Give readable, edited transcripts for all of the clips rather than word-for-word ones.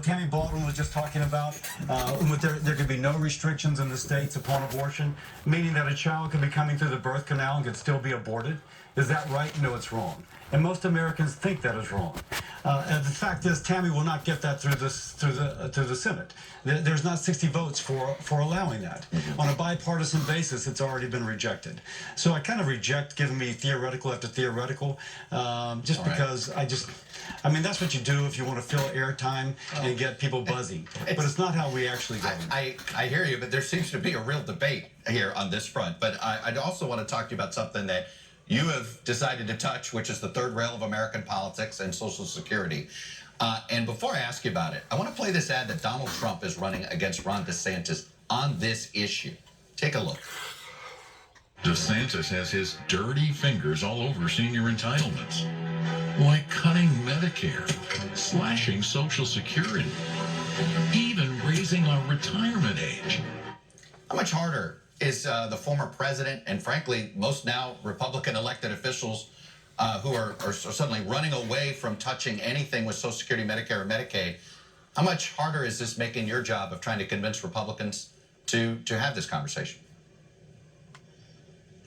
Tammy Baldwin was just talking about, there could be no restrictions in the states upon abortion, meaning that a child could be coming through the birth canal and could still be aborted? Is that right? No, it's wrong. And most Americans think that is wrong. And the fact is, Tammy will not get that through the Senate. There's not 60 votes for allowing that. On a bipartisan basis, it's already been rejected. So I kind of reject giving me theoretical after theoretical, just because I mean, that's what you do if you want to fill airtime and get people buzzing. But it's not how we actually go. I hear you, but there seems to be a real debate here on this front. But I'd also want to talk to you about something that you have decided to touch, which is the third rail of American politics and Social Security. And before I ask you about it, I want to play this ad that Donald Trump is running against Ron DeSantis on this issue. Take a look. DeSantis has his dirty fingers all over senior entitlements, like cutting Medicare, slashing Social Security, even raising our retirement age. How much harder is the former president and, frankly, most now Republican elected officials who are suddenly running away from touching anything with Social Security, Medicare, or Medicaid? How much harder is this making your job of trying to convince Republicans to have this conversation?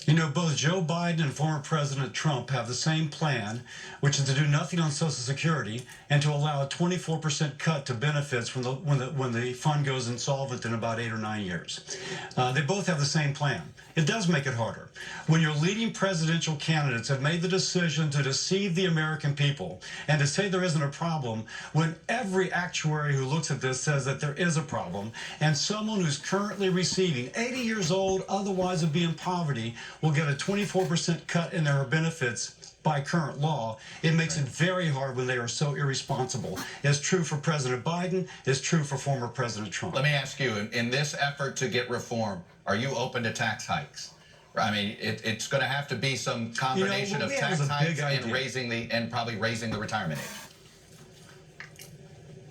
You know, both Joe Biden and former President Trump have the same plan, which is to do nothing on Social Security and to allow a 24% cut to benefits when the fund goes insolvent in about 8 or 9 years. They both have the same plan. It does make it harder. When your leading presidential candidates have made the decision to deceive the American people and to say there isn't a problem, when every actuary who looks at this says that there is a problem, and someone who's currently receiving 80 years old, otherwise would be in poverty, will get a 24% cut in their benefits by current law, it makes it very hard when they are so irresponsible. It's true for President Biden. It's true for former President Trump. Let me ask you, in this effort to get reform, are you open to tax hikes? I mean, it's going to have to be some combination of tax hikes and probably raising the retirement age.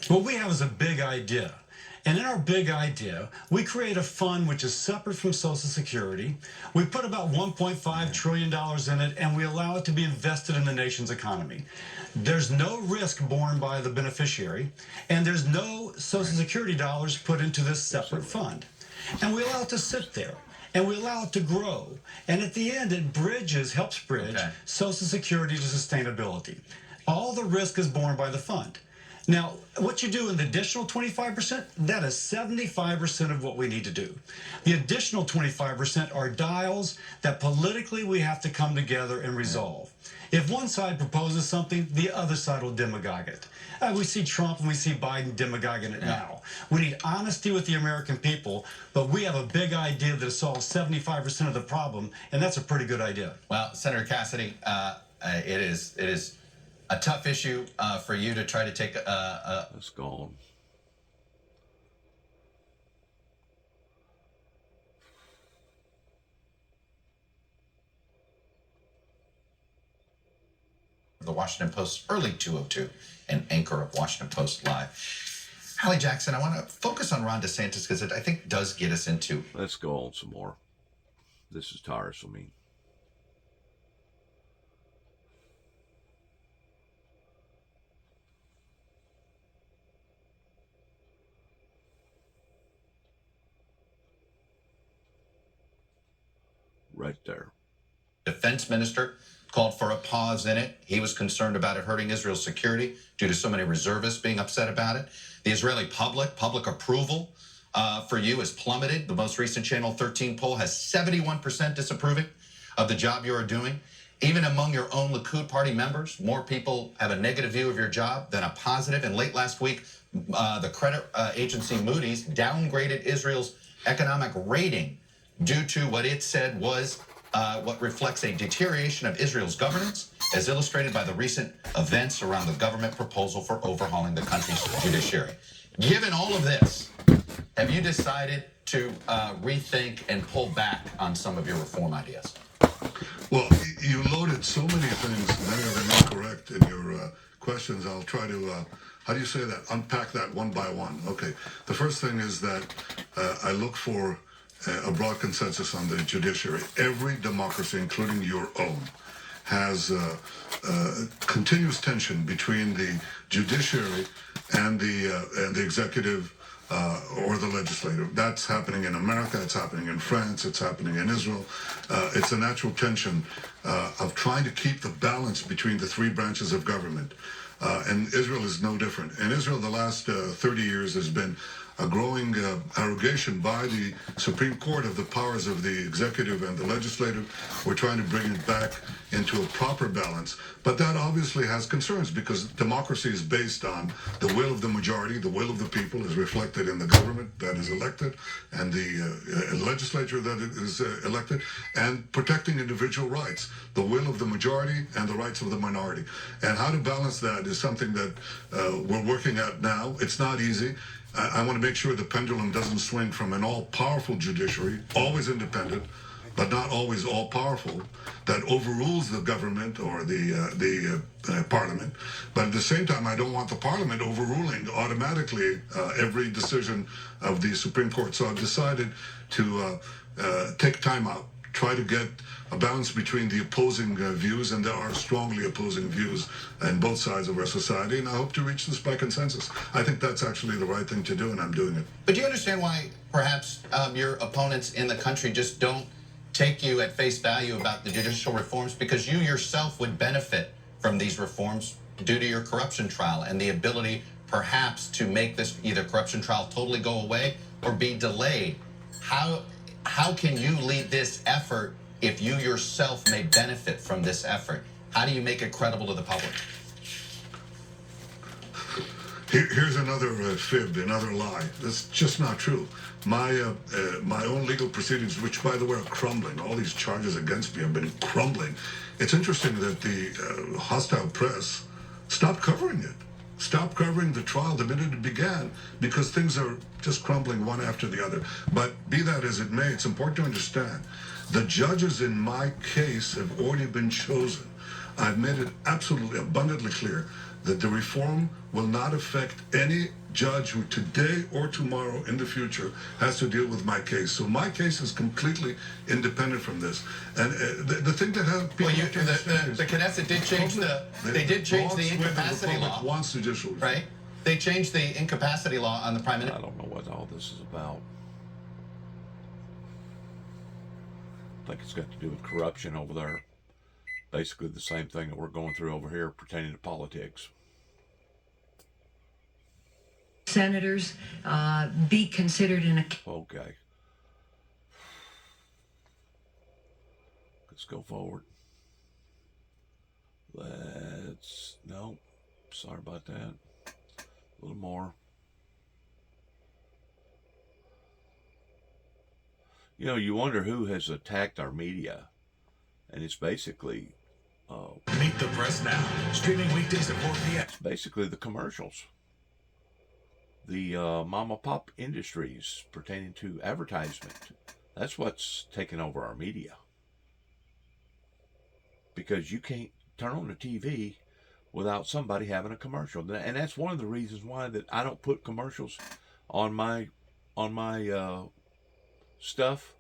What we have is a big idea. And in our big idea, we create a fund which is separate from Social Security. We put about $1.5 trillion in it, and we allow it to be invested in the nation's economy. There's no risk borne by the beneficiary, and there's no Social Security dollars put into this separate fund. And we allow it to sit there, and we allow it to grow. And at the end, it helps bridge Social Security to sustainability. All the risk is borne by the fund. Now, what you do in the additional 25%, that is 75% of what we need to do. The additional 25% are dials that politically we have to come together and resolve. If one side proposes something, the other side will demagogue it. We see Trump and we see Biden demagoguing it now. We need honesty with the American people, but we have a big idea that solves 75% of the problem, and that's a pretty good idea. Well, Senator Cassidy, it is a tough issue for you to try to take Let's go. The Washington Post's early 202 and anchor of Washington Post Live. Hallie Jackson, I want to focus on Ron DeSantis because it, I think, does get us into. Let's go on some more. This is tiresome. Right there. Defense minister called for a pause in it. He was concerned about it hurting Israel's security due to so many reservists being upset about it. The Israeli public approval for you has plummeted. The most recent Channel 13 poll has 71% disapproving of the job you are doing. Even among your own Likud party members, more people have a negative view of your job than a positive. And late last week, the credit agency Moody's downgraded Israel's economic rating due to what it said was what reflects a deterioration of Israel's governance, as illustrated by the recent events around the government proposal for overhauling the country's judiciary. Given all of this, have you decided to rethink and pull back on some of your reform ideas? Well, you loaded so many things, many of them incorrect in your questions. I'll try to, how do you say that? Unpack that one by one. Okay. The first thing is that I look for a broad consensus on the judiciary. Every democracy, including your own, has continuous tension between the judiciary and the executive or the legislative. That's happening in America. It's happening in France. It's happening in Israel. It's a natural tension of trying to keep the balance between the three branches of government. And Israel is no different. In Israel, the last 30 years has been a growing arrogation by the Supreme Court of the powers of the executive and the legislative. We're trying to bring it back into a proper balance. But that obviously has concerns because democracy is based on the will of the majority, the will of the people is reflected in the government that is elected and the legislature that is elected, and protecting individual rights, the will of the majority and the rights of the minority. And how to balance that is something that we're working at now. It's not easy. I want to make sure the pendulum doesn't swing from an all-powerful judiciary, always independent, but not always all-powerful, that overrules the government or the parliament. But at the same time, I don't want the parliament overruling automatically every decision of the Supreme Court. So I've decided to take time out, try to get a balance between the opposing views, and there are strongly opposing views in both sides of our society, and I hope to reach this by consensus. I think that's actually the right thing to do, and I'm doing it. But do you understand why perhaps your opponents in the country just don't take you at face value about the judicial reforms? Because you yourself would benefit from these reforms due to your corruption trial and the ability perhaps to make this either corruption trial totally go away or be delayed. How can you lead this effort if you yourself may benefit from this effort? How do you make it credible to the public? Here's another fib, another lie. That's just not true. My own legal proceedings, which by the way are crumbling, all these charges against me have been crumbling. It's interesting that the hostile press stopped covering it. Stopped covering the trial the minute it began because things are just crumbling one after the other. But be that as it may, it's important to understand the judges in my case have already been chosen. I've made it absolutely abundantly clear that the reform will not affect any judge who today or tomorrow in the future has to deal with my case. So my case is completely independent from this. And the thing that has people the Knesset did change they did change the incapacity law. Wants judicial reform. Right? They changed the incapacity law on the prime minister. I don't know what all this is about. I think it's got to do with corruption over there. Basically the same thing that we're going through over here pertaining to politics. Senators be considered in a... Okay. Let's go forward. No, sorry about that. A little more. You know, you wonder who has attacked our media. And it's basically... Meet the Press Now, streaming weekdays at 4 p.m. It's basically the commercials. The mom and pop industries pertaining to advertisement. That's what's taken over our media. Because you can't turn on the TV without somebody having a commercial. And that's one of the reasons why that I don't put commercials on my stuff.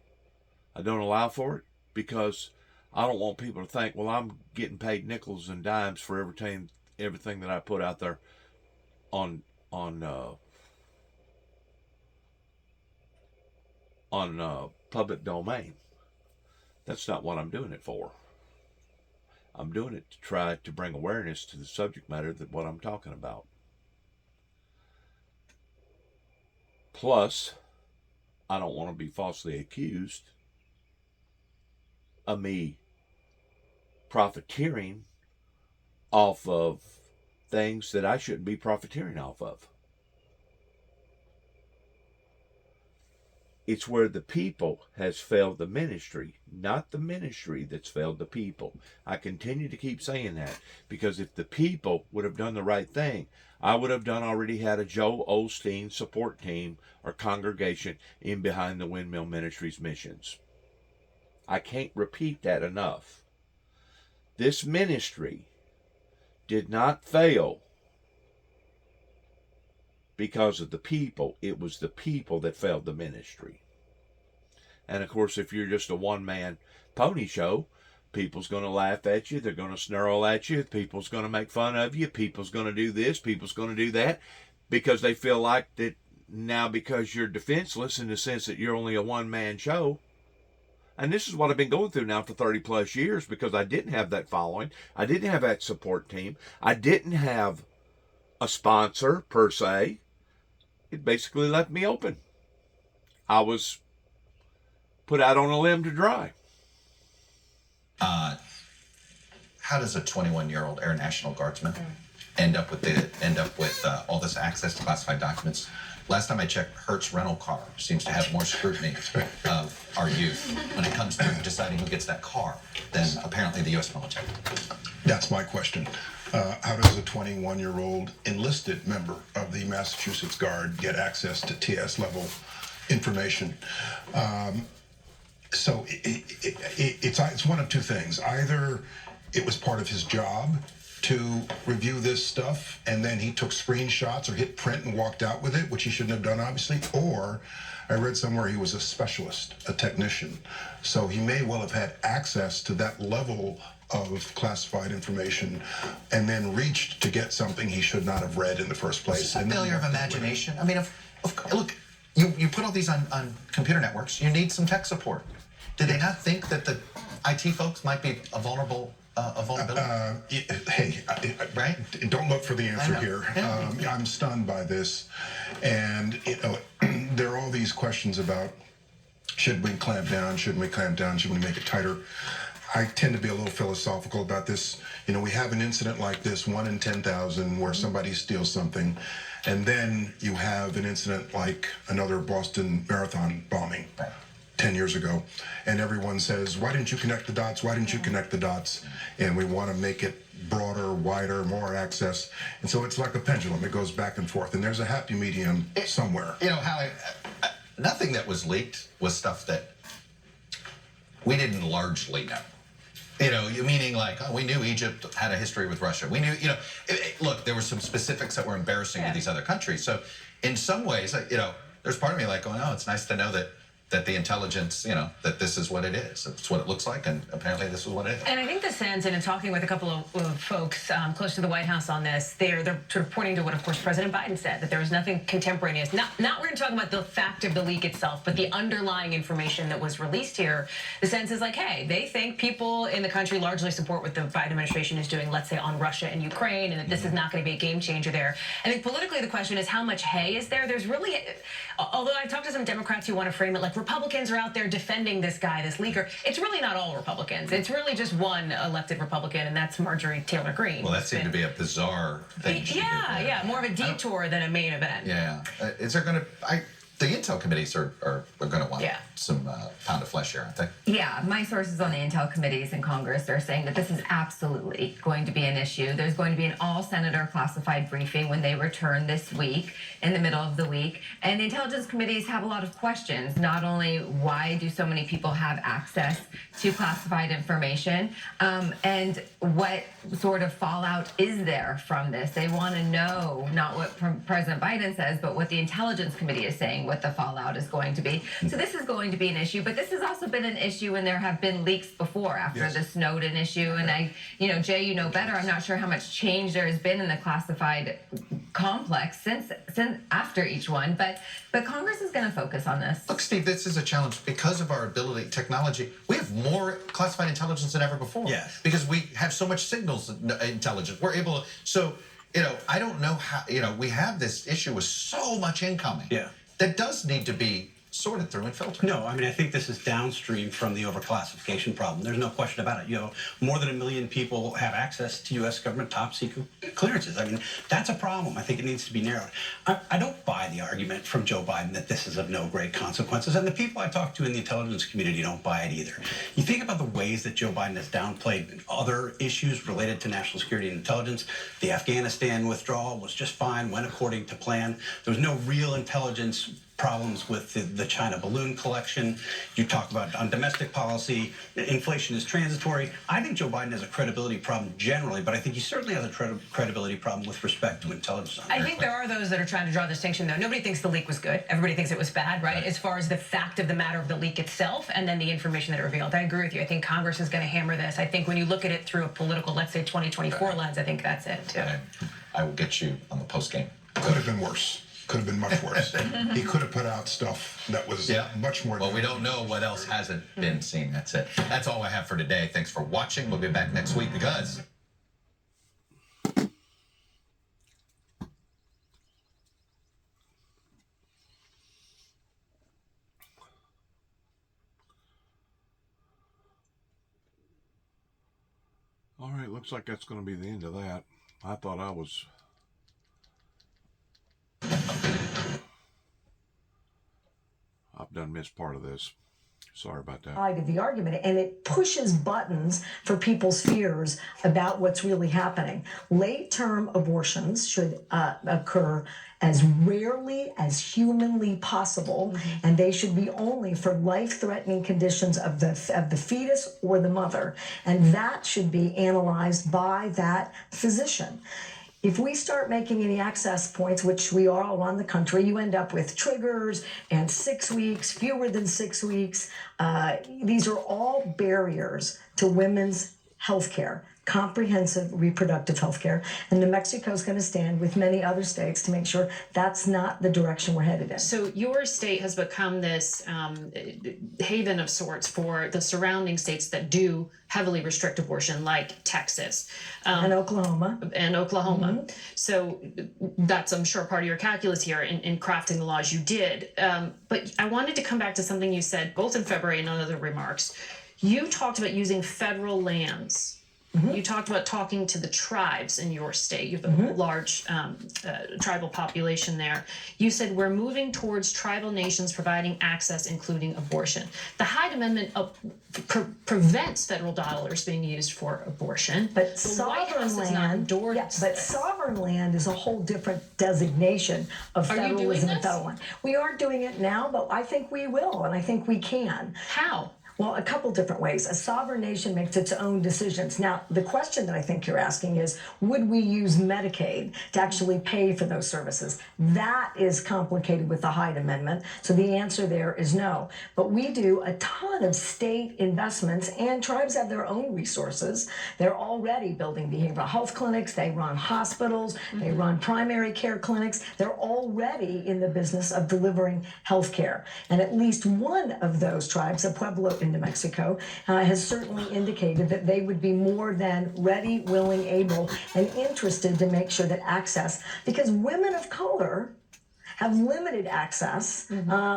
I don't allow for it because I don't want people to think, well, I'm getting paid nickels and dimes for everything that I put out there on public domain. That's not what I'm doing it for. I'm doing it to try to bring awareness to the subject matter that what I'm talking about. Plus, I don't want to be falsely accused of me profiteering off of things that I shouldn't be profiteering off of. It's where the people has failed the ministry, not the ministry that's failed the people. I continue to keep saying that because if the people would have done the right thing, I would have already had a Joel Osteen support team or congregation in behind the Windmill Ministries missions. I can't repeat that enough. This ministry did not fail because of the people. It was the people that failed the ministry. And of course, if you're just a one-man pony show, people's going to laugh at you. They're going to snarl at you. People's going to make fun of you. People's going to do this. People's going to do that. because they feel like that now, because you're defenseless in the sense that you're only a one-man show. And this is what I've been going through now for 30 plus years, because I didn't have that following. I didn't have that support team. I didn't have a sponsor per se. It basically left me open. I was put out on a limb to dry. How does a 21-year-old Air National Guardsman end up with all this access to classified documents? Last time I checked, Hertz rental car seems to have more scrutiny of our youth when it comes to deciding who gets that car than apparently the U.S. military. That's my question. How does a 21-year-old enlisted member of the Massachusetts Guard get access to TS level information? So it's one of two things. Either it was part of his job to review this stuff, and then he took screenshots or hit print and walked out with it, which he shouldn't have done, obviously, or I read somewhere he was a specialist, a technician. So he may well have had access to that level of classified information and then reached to get something he should not have read in the first place. A failure of imagination. I mean, look, you put all these on computer networks, you need some tech support. Did they not think that the IT folks might be a vulnerability? Right? Don't look for the answer here. Yeah. I'm stunned by this. And there are all these questions about, should we clamp down? Shouldn't we clamp down? Should we make it tighter? I tend to be a little philosophical about this. We have an incident like this, 1 in 10,000, where somebody steals something. And then you have an incident like another Boston Marathon bombing. Right. 10 years ago, and everyone says, why didn't you connect the dots? Why didn't you connect the dots? And we want to make it broader, wider, more access. And so it's like a pendulum. It goes back and forth, and there's a happy medium somewhere. Hallie, nothing that was leaked was stuff that we didn't largely know. Meaning like, we knew Egypt had a history with Russia. We knew, look, there were some specifics that were embarrassing to these other countries. So in some ways, there's part of me like going, oh, it's nice to know that the intelligence, that this is what it is. It's what it looks like, and apparently this is what it is. And I think the sense, and in talking with a couple of folks close to the White House on this, they're sort of pointing to what, of course, President Biden said, that there was nothing contemporaneous. Not we're going to talk about the fact of the leak itself, but the underlying information that was released here. The sense is like, hey, they think people in the country largely support what the Biden administration is doing, let's say, on Russia and Ukraine, and that this is not going to be a game changer there. I think politically the question is how much hay is there? There's really, although I talked to some Democrats who want to frame it like Republicans are out there defending this guy, this leaker. It's really not all Republicans. It's really just one elected Republican, and that's Marjorie Taylor Greene. Well, that seemed to be a bizarre thing. Yeah, more of a detour than a main event. Yeah. Is there going to... The Intel committees are going to want some pound of flesh here, aren't they? Yeah, my sources on the Intel committees in Congress are saying that this is absolutely going to be an issue. There's going to be an all-senator classified briefing when they return this week, in the middle of the week. And the intelligence committees have a lot of questions. Not only why do so many people have access to classified information, and what sort of fallout is there from this? They want to know not what President Biden says, but what the intelligence committee is saying, what the fallout is going to be. So this is going to be an issue, but this has also been an issue when there have been leaks before after the Snowden issue. And Jay, you know better. I'm not sure how much change there has been in the classified complex since after each one, but Congress is going to focus on this. Look, Steve, this is a challenge because of our ability, technology. We have more classified intelligence than ever before. Yes. Because we have so much signals intelligence. We're able to. So, I don't know how. We have this issue with so much incoming. Yeah. That does need to be sorted through and filtered. No, I mean, I think this is downstream from the overclassification problem. There's no question about it. More than 1 million people have access to U.S. government top secret clearances. I mean, that's a problem. I think it needs to be narrowed. I don't buy the argument from Joe Biden that this is of no great consequences, and the people I talk to in the intelligence community don't buy it either. You think about the ways that Joe Biden has downplayed other issues related to national security and intelligence. The Afghanistan withdrawal was just fine, went according to plan. There was no real intelligence problems with the China balloon collection. You talk about on domestic policy, inflation is transitory. I think Joe Biden has a credibility problem generally, but I think he certainly has a credibility problem with respect to intelligence. I think there are those that are trying to draw the distinction, though. Nobody thinks the leak was good. Everybody thinks it was bad, right? As far as the fact of the matter of the leak itself and then the information that it revealed. I agree with you. I think Congress is going to hammer this. I think when you look at it through a political, let's say 2024 lens, I think that's it, too. I will get you on the post game Could have been worse. Could have been much worse. He could have put out stuff that was much more. Well, we don't know what else hasn't been seen. That's it. That's all I have for today. Thanks for watching. We'll be back next week because... All right, looks like that's going to be the end of that. I thought I've done missed part of this. Sorry about that. Side of the argument, and it pushes buttons for people's fears about what's really happening. Late-term abortions should occur as rarely as humanly possible, and they should be only for life-threatening conditions of the fetus or the mother, and that should be analyzed by that physician. If we start making any access points, which we are around the country, you end up with triggers and 6 weeks, fewer than 6 weeks. These are all barriers to women's health care, comprehensive reproductive health care. And New Mexico is going to stand with many other states to make sure that's not the direction we're headed in. So your state has become this haven of sorts for the surrounding states that do heavily restrict abortion, like Texas. And Oklahoma. Mm-hmm. So that's, I'm sure, part of your calculus here in crafting the laws you did. But I wanted to come back to something you said both in February and in other remarks. You talked about using federal lands. You talked about talking to the tribes in your state. You have a large tribal population there. You said we're moving towards tribal nations providing access, including abortion. The Hyde Amendment prevents federal dollars being used for abortion. But the sovereign White House has not endorsed but this. sovereign land is a whole different designation of Are you doing federalism and this? federal land. We aren't doing it now, but I think we will, and I think we can. How? Well, a couple different ways. A sovereign nation makes its own decisions. Now, the question that I think you're asking is, would we use Medicaid to actually pay for those services? That is complicated with the Hyde Amendment. So the answer there is no. But we do a ton of state investments, and tribes have their own resources. They're already building behavioral health clinics. They run hospitals. They run primary care clinics. They're already in the business of delivering health care. And at least one of those tribes, the Pueblo in New Mexico, has certainly indicated that they would be more than ready, willing, able, and interested to make sure that access, because women of color have limited access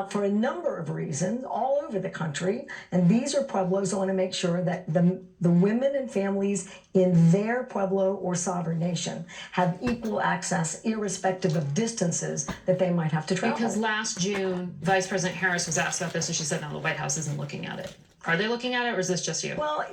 for a number of reasons all over the country. And these are Pueblos who want to make sure that the women and families in their Pueblo or sovereign nation have equal access, irrespective of distances that they might have to travel. Because last June, Vice President Harris was asked about this, and she said, no, the White House isn't looking at it. Are they looking at it, or is this just you? Well,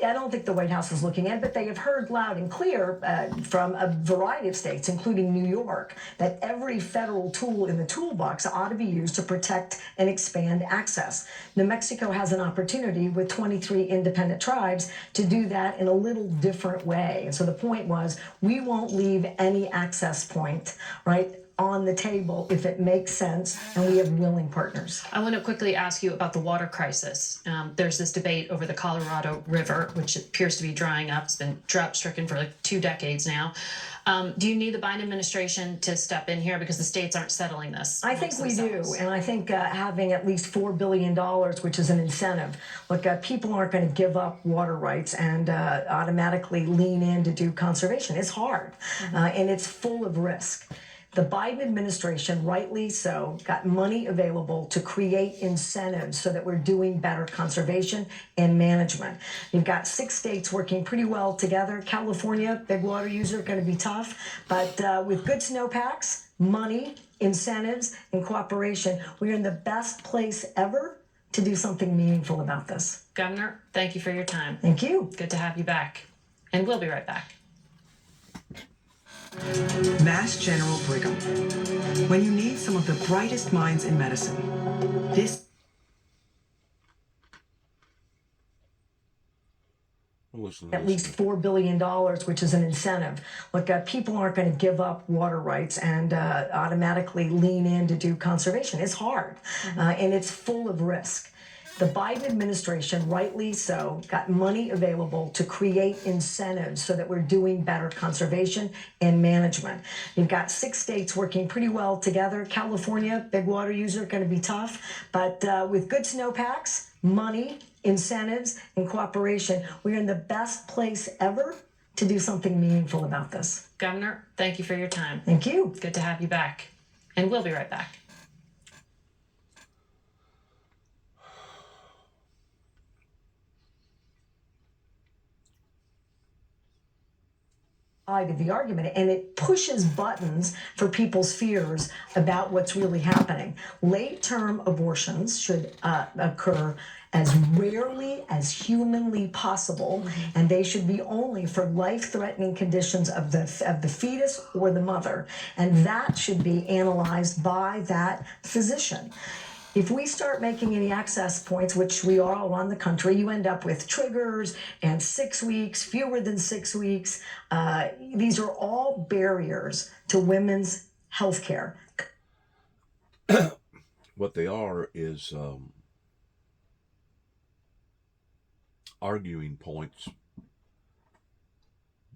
I don't think the White House is looking at it, but they have heard loud and clear from a variety of states, including New York, that every federal tool in the toolbox ought to be used to protect and expand access. New Mexico has an opportunity with 23 independent tribes to do that in a little different way. And so the point was, we won't leave any access point, right, on the table if it makes sense, and we have willing partners. I want to quickly ask you about the water crisis. There's this debate over the Colorado River, which appears to be drying up. It's been drought-stricken for like 2 decades now. Do you need the Biden administration to step in here, because the states aren't settling this? I think we do, and I think having at least $4 billion, which is an incentive. Look, people aren't going to give up water rights and automatically lean in to do conservation. It's hard, and it's full of risk. The Biden administration, rightly so, got money available to create incentives so that we're doing better conservation and management. You've got 6 states working pretty well together. California, big water user, going to be tough. But with good snowpacks, money, incentives, and cooperation, we're in the best place ever to do something meaningful about this. Governor, thank you for your time. Thank you. Good to have you back. And we'll be right back. Mass General Brigham. When you need some of the brightest minds in medicine, this at least $4 billion, which is an incentive. Look, people aren't going to give up water rights and automatically lean in to do conservation. It's hard, and it's full of risk. The Biden administration, rightly so, got money available to create incentives so that we're doing better conservation and management. You've got 6 states working pretty well together. California, big water user, going to be tough, but with good snowpacks, money, incentives, and cooperation, we're in the best place ever to do something meaningful about this. Governor, thank you for your time. Thank you. Good to have you back. And we'll be right back. Side of the argument, and it pushes buttons for people's fears about what's really happening. Late-term abortions should occur as rarely as humanly possible, and they should be only for life-threatening conditions of the fetus or the mother, and that should be analyzed by that physician. If we start making any access points, which we are all around the country, you end up with triggers and 6 weeks, fewer than 6 weeks. These are all barriers to women's health care. What they are is arguing points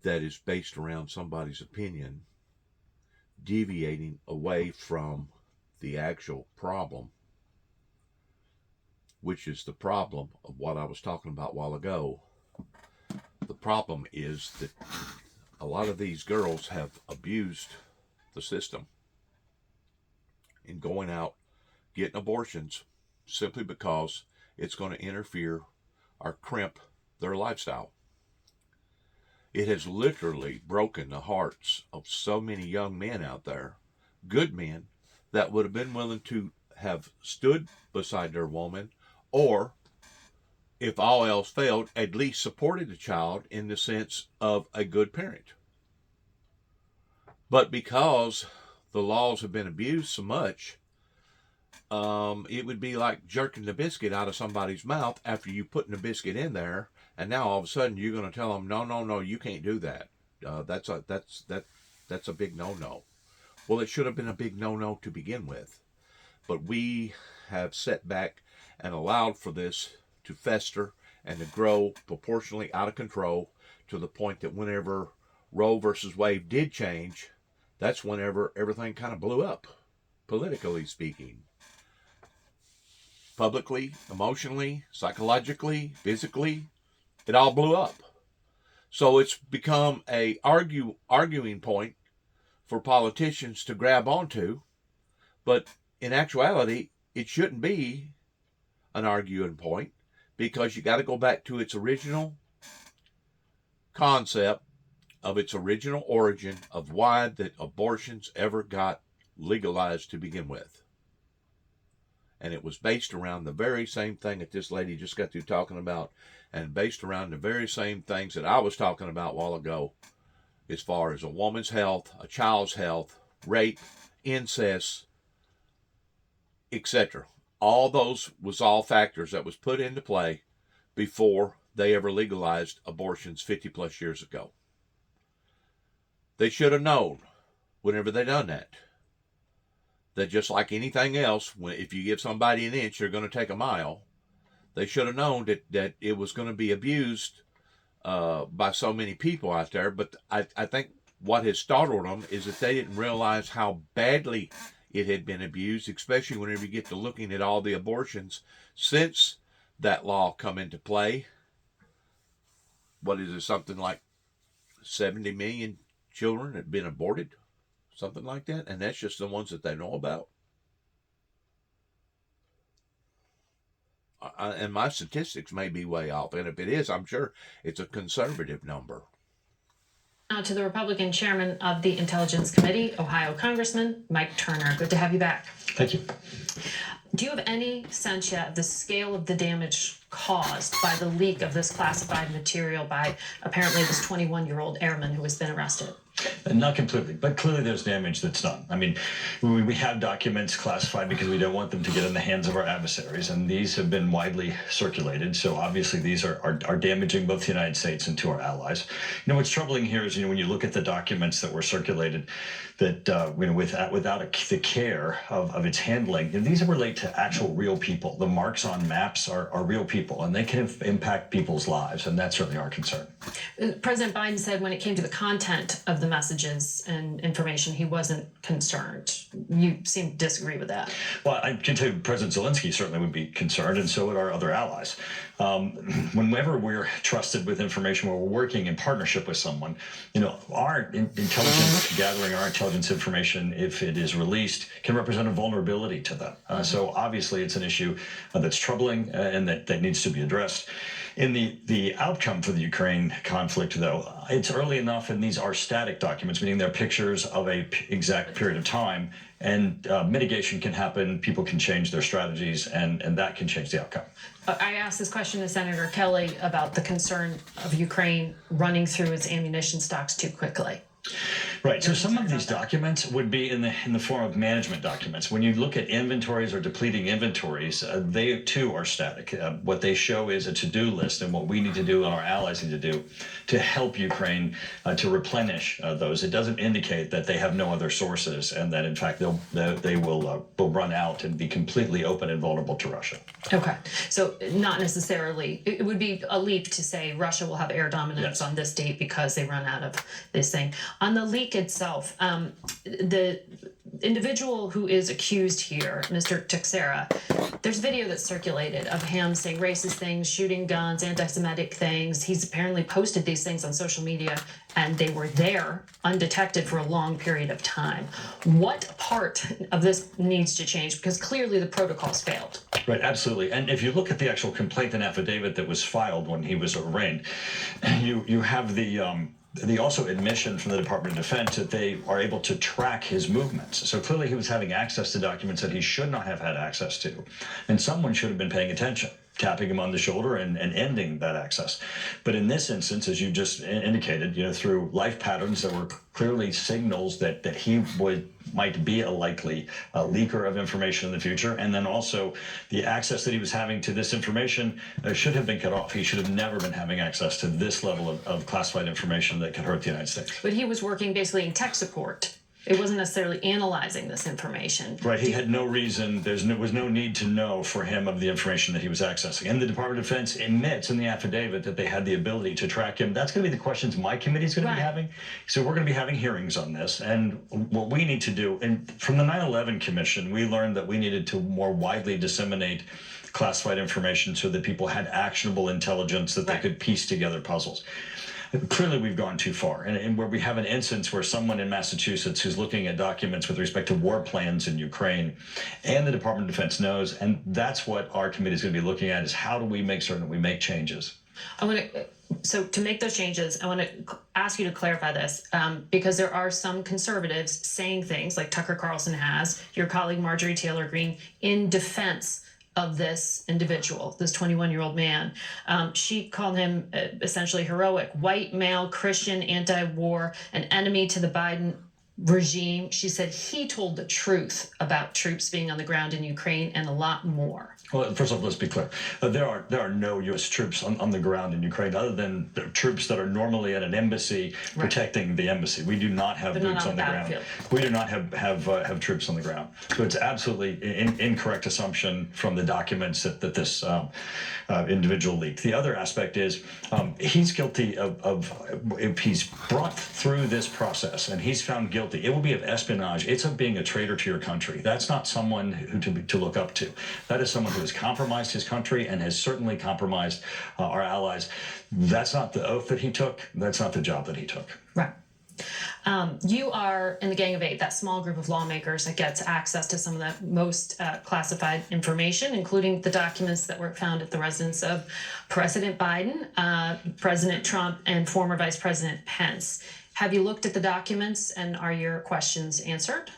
that is based around somebody's opinion, deviating away from the actual problem, which is the problem of what I was talking about a while ago. The problem is that a lot of these girls have abused the system in going out, getting abortions, simply because it's going to interfere or crimp their lifestyle. It has literally broken the hearts of so many young men out there, good men, that would have been willing to have stood beside their woman, or, if all else failed, at least supported the child in the sense of a good parent. But because the laws have been abused so much, it would be like jerking the biscuit out of somebody's mouth after you putting the biscuit in there, and now all of a sudden you're going to tell them, no, you can't do that. That's a big no-no. Well, it should have been a big no-no to begin with, but we have set back and allowed for this to fester and to grow proportionally out of control, to the point that whenever Roe versus Wade did change, that's whenever everything kind of blew up, politically speaking. Publicly, emotionally, psychologically, physically, it all blew up. So it's become a arguing point for politicians to grab onto, but in actuality, it shouldn't be an arguing point, because you got to go back to its original concept, of its original origin, of why that abortions ever got legalized to begin with. And it was based around the very same thing that this lady just got through talking about, and based around the very same things that I was talking about a while ago, as far as a woman's health, a child's health, rape, incest, etc. All those was all factors that was put into play before they ever legalized abortions 50 plus years ago. They should have known, whenever they done that just like anything else, if you give somebody an inch, they're going to take a mile. They should have known that it was going to be abused by so many people out there. But I think what has startled them is that they didn't realize how badly it had been abused, especially whenever you get to looking at all the abortions since that law come into play. What is it, something like 70 million children have been aborted? Something like that? And that's just the ones that they know about. And my statistics may be way off. And if it is, I'm sure it's a conservative number. Now to the Republican chairman of the Intelligence Committee, Ohio Congressman Mike Turner. Good to have you back. Thank you. Do you have any sense yet of the scale of the damage caused by the leak of this classified material by apparently this 21-year-old airman who has been arrested? Not completely, but clearly there's damage that's done. I mean, we have documents classified because we don't want them to get in the hands of our adversaries, and these have been widely circulated. So obviously these are damaging both the United States and to our allies. You know, what's troubling here is, when you look at the documents that were circulated, that without the care of its handling, these relate to actual real people. The marks on maps are real people, and they can impact people's lives, and that's certainly our concern. President Biden said when it came to the content of the messages and information, he wasn't concerned. You seem to disagree with that. Well, I can tell you President Zelensky certainly would be concerned, and so would our other allies. Whenever we're trusted with information, where we're working in partnership with someone, our intelligence gathering, our intelligence information, if it is released, can represent a vulnerability to them. So obviously it's an issue that's troubling and that needs to be addressed. In the outcome for the Ukraine conflict, though, it's early enough, and these are static documents, meaning they're pictures of a exact period of time, and mitigation can happen. People can change their strategies, and that can change the outcome. I asked this question to Senator Kelly about the concern of Ukraine running through its ammunition stocks too quickly. Right. So some of these documents would be in the form of management documents. When you look at inventories or depleting inventories, they too are static. What they show is a to-do list, and what we need to do and our allies need to do to help Ukraine to replenish those. It doesn't indicate that they have no other sources, and that in fact they will run out and be completely open and vulnerable to Russia. Okay. So not necessarily. It would be a leap to say Russia will have air dominance on this date because they run out of this thing. On the leak itself, the individual who is accused here, Mr. Teixeira, there's video that's circulated of him saying racist things, shooting guns, anti-Semitic things. He's apparently posted these things on social media, and they were there undetected for a long period of time. What part of this needs to change? Because clearly the protocols failed. Right, absolutely. And if you look at the actual complaint and affidavit that was filed when he was arraigned, you have the also admission from the Department of Defense that they are able to track his movements. So clearly he was having access to documents that he should not have had access to. And someone should have been paying attention, tapping him on the shoulder and ending that access. But in this instance, as you just indicated, through life patterns that were clearly signals that he might be a likely leaker of information in the future. And then also the access that he was having to this information should have been cut off. He should have never been having access to this level of classified information that could hurt the United States. But he was working basically in tech support. It wasn't necessarily analyzing this information. Right, he had no reason, there was no need to know for him of the information that he was accessing. And the Department of Defense admits in the affidavit that they had the ability to track him. That's going to be the questions my committee is going to be having. So we're going to be having hearings on this. And what we need to do, and from the 9/11 Commission, we learned that we needed to more widely disseminate classified information so that people had actionable intelligence that they could piece together puzzles. Clearly, we've gone too far. And where we have an instance where someone in Massachusetts who's looking at documents with respect to war plans in Ukraine, and the Department of Defense knows, and that's what our committee is going to be looking at, is how do we make certain that we make changes. So to make those changes, I want to ask you to clarify this, because there are some conservatives saying things like Tucker Carlson has, your colleague Marjorie Taylor Greene, in defense of this individual, this 21-year-old man. She called him essentially heroic, white male, Christian, anti-war, an enemy to the Biden regime. She said he told the truth about troops being on the ground in Ukraine and a lot more. Well, first off, let's be clear. There are no U.S. troops on the ground in Ukraine, other than the troops that are normally at an embassy protecting the embassy. We do not have boots on the ground. We do not have troops on the ground. So it's absolutely incorrect assumption from the documents that this individual leaked. The other aspect is he's guilty of if he's brought through this process and he's found guilty, it will be of espionage. It's of being a traitor to your country. That's not someone who to look up to. That is someone who has compromised his country and has certainly compromised our allies. That's not the oath that he took. That's not the job that he took. Right. You are in the Gang of Eight, that small group of lawmakers that gets access to some of the most classified information, including the documents that were found at the residence of President Biden, President Trump, and former Vice President Pence. Have you looked at the documents, and are your questions answered?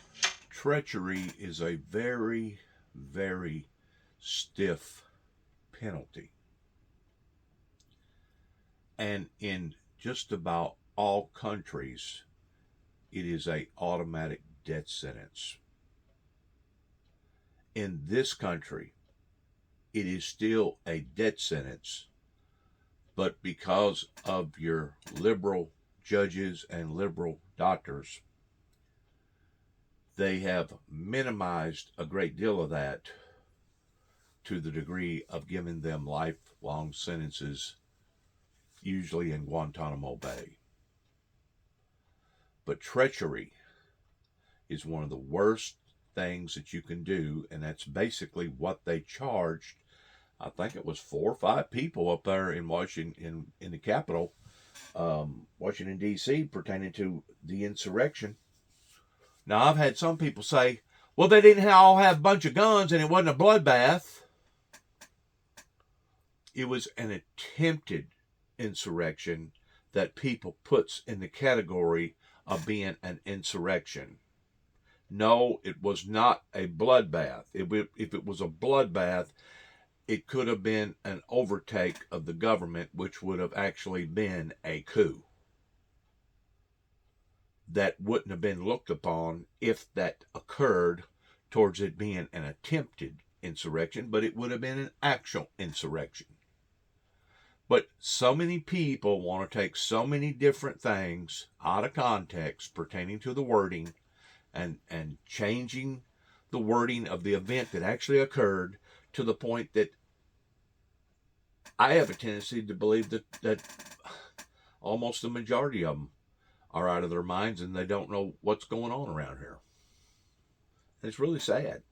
Treachery is a very, very stiff penalty. And in just about all countries, it is a automatic death sentence. In this country, it is still a death sentence, but because of your liberal judges and liberal doctors, they have minimized a great deal of that to the degree of giving them lifelong sentences, usually in Guantanamo Bay. But treachery is one of the worst things that you can do, and that's basically what they charged. I think it was 4 or 5 people up there in Washington, in the Capitol, Washington D.C., pertaining to the insurrection. Now, I've had some people say, well, they didn't all have a bunch of guns and it wasn't a bloodbath. It was an attempted insurrection that people puts in the category of being an insurrection. No, it was not a bloodbath. If it was a bloodbath, it could have been an overtake of the government, which would have actually been a coup. That wouldn't have been looked upon if that occurred towards it being an attempted insurrection, but it would have been an actual insurrection. But so many people want to take so many different things out of context pertaining to the wording and changing the wording of the event that actually occurred to the point that I have a tendency to believe that almost the majority of them are out of their minds and they don't know what's going on around here. And it's really sad.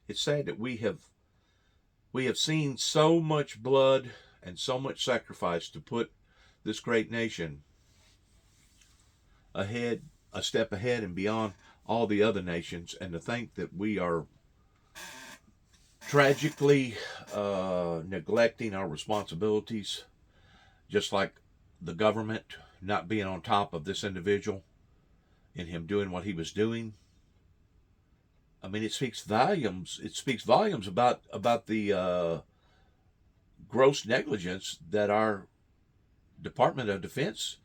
It's sad that we have seen so much blood and so much sacrifice to put this great nation ahead, a step ahead and beyond all the other nations, and to think that we are tragically neglecting our responsibilities, just like the government not being on top of this individual and him doing what he was doing. I mean, it speaks volumes. It speaks volumes about the gross negligence that our Department of Defense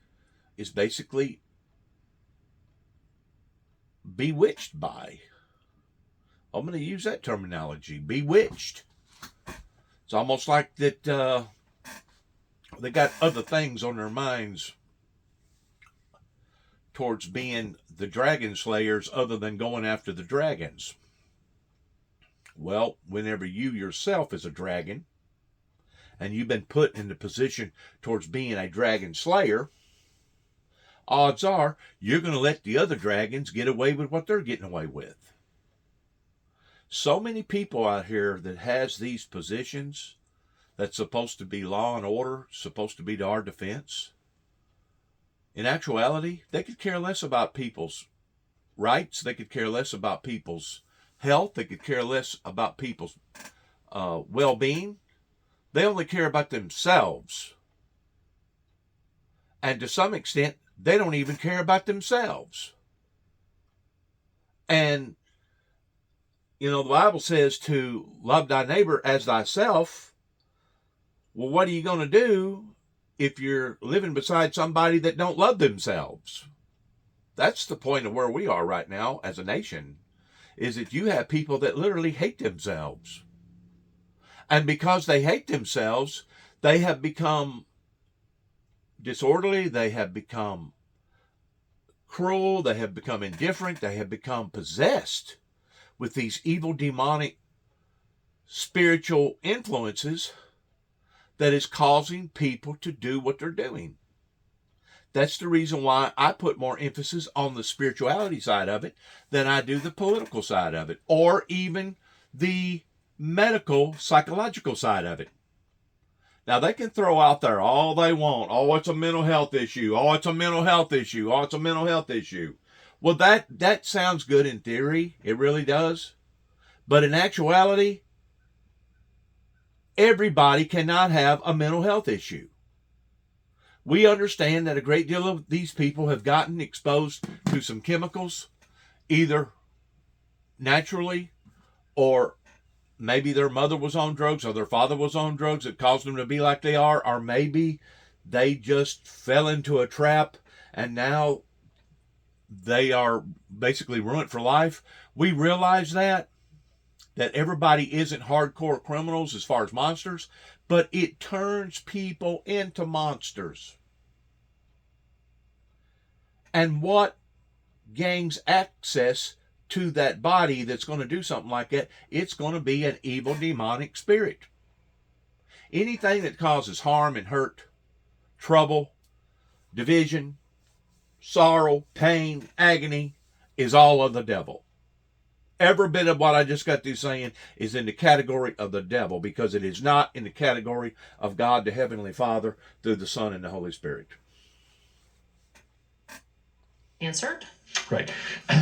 is basically bewitched by. I'm going to use that terminology, bewitched. It's almost like that they got other things on their minds towards being the dragon slayers other than going after the dragons. Well, whenever you yourself is a dragon and you've been put in the position towards being a dragon slayer, odds are you're going to let the other dragons get away with what they're getting away with. So many people out here that has these positions that's supposed to be law and order, supposed to be to our defense. In actuality, they could care less about people's rights. They could care less about people's health. They could care less about people's well-being. They only care about themselves. And to some extent, they don't even care about themselves. And, you know, the Bible says to love thy neighbor as thyself. Well, what are you going to do if you're living beside somebody that don't love themselves? That's the point of where we are right now as a nation, is that you have people that literally hate themselves. And because they hate themselves, they have become disorderly, they have become cruel, they have become indifferent, they have become possessed with these evil demonic spiritual influences that is causing people to do what they're doing. That's the reason why I put more emphasis on the spirituality side of it than I do the political side of it, or even the medical, psychological side of it. Now, they can throw out there all they want. Oh, it's a mental health issue. Oh, it's a mental health issue. Oh, it's a mental health issue. Well, that sounds good in theory. It really does. But in actuality, everybody cannot have a mental health issue. We understand that a great deal of these people have gotten exposed to some chemicals, either naturally or maybe their mother was on drugs or their father was on drugs that caused them to be like they are, or maybe they just fell into a trap and now they are basically ruined for life. We realize that everybody isn't hardcore criminals as far as monsters, but it turns people into monsters. And what gains access to that body that's going to do something like that? It's going to be an evil demonic spirit. Anything that causes harm and hurt, trouble, division, sorrow, pain, agony is all of the devil. Every bit of what I just got through saying is in the category of the devil, because it is not in the category of God the Heavenly Father through the Son and the Holy Spirit. Answered? Right.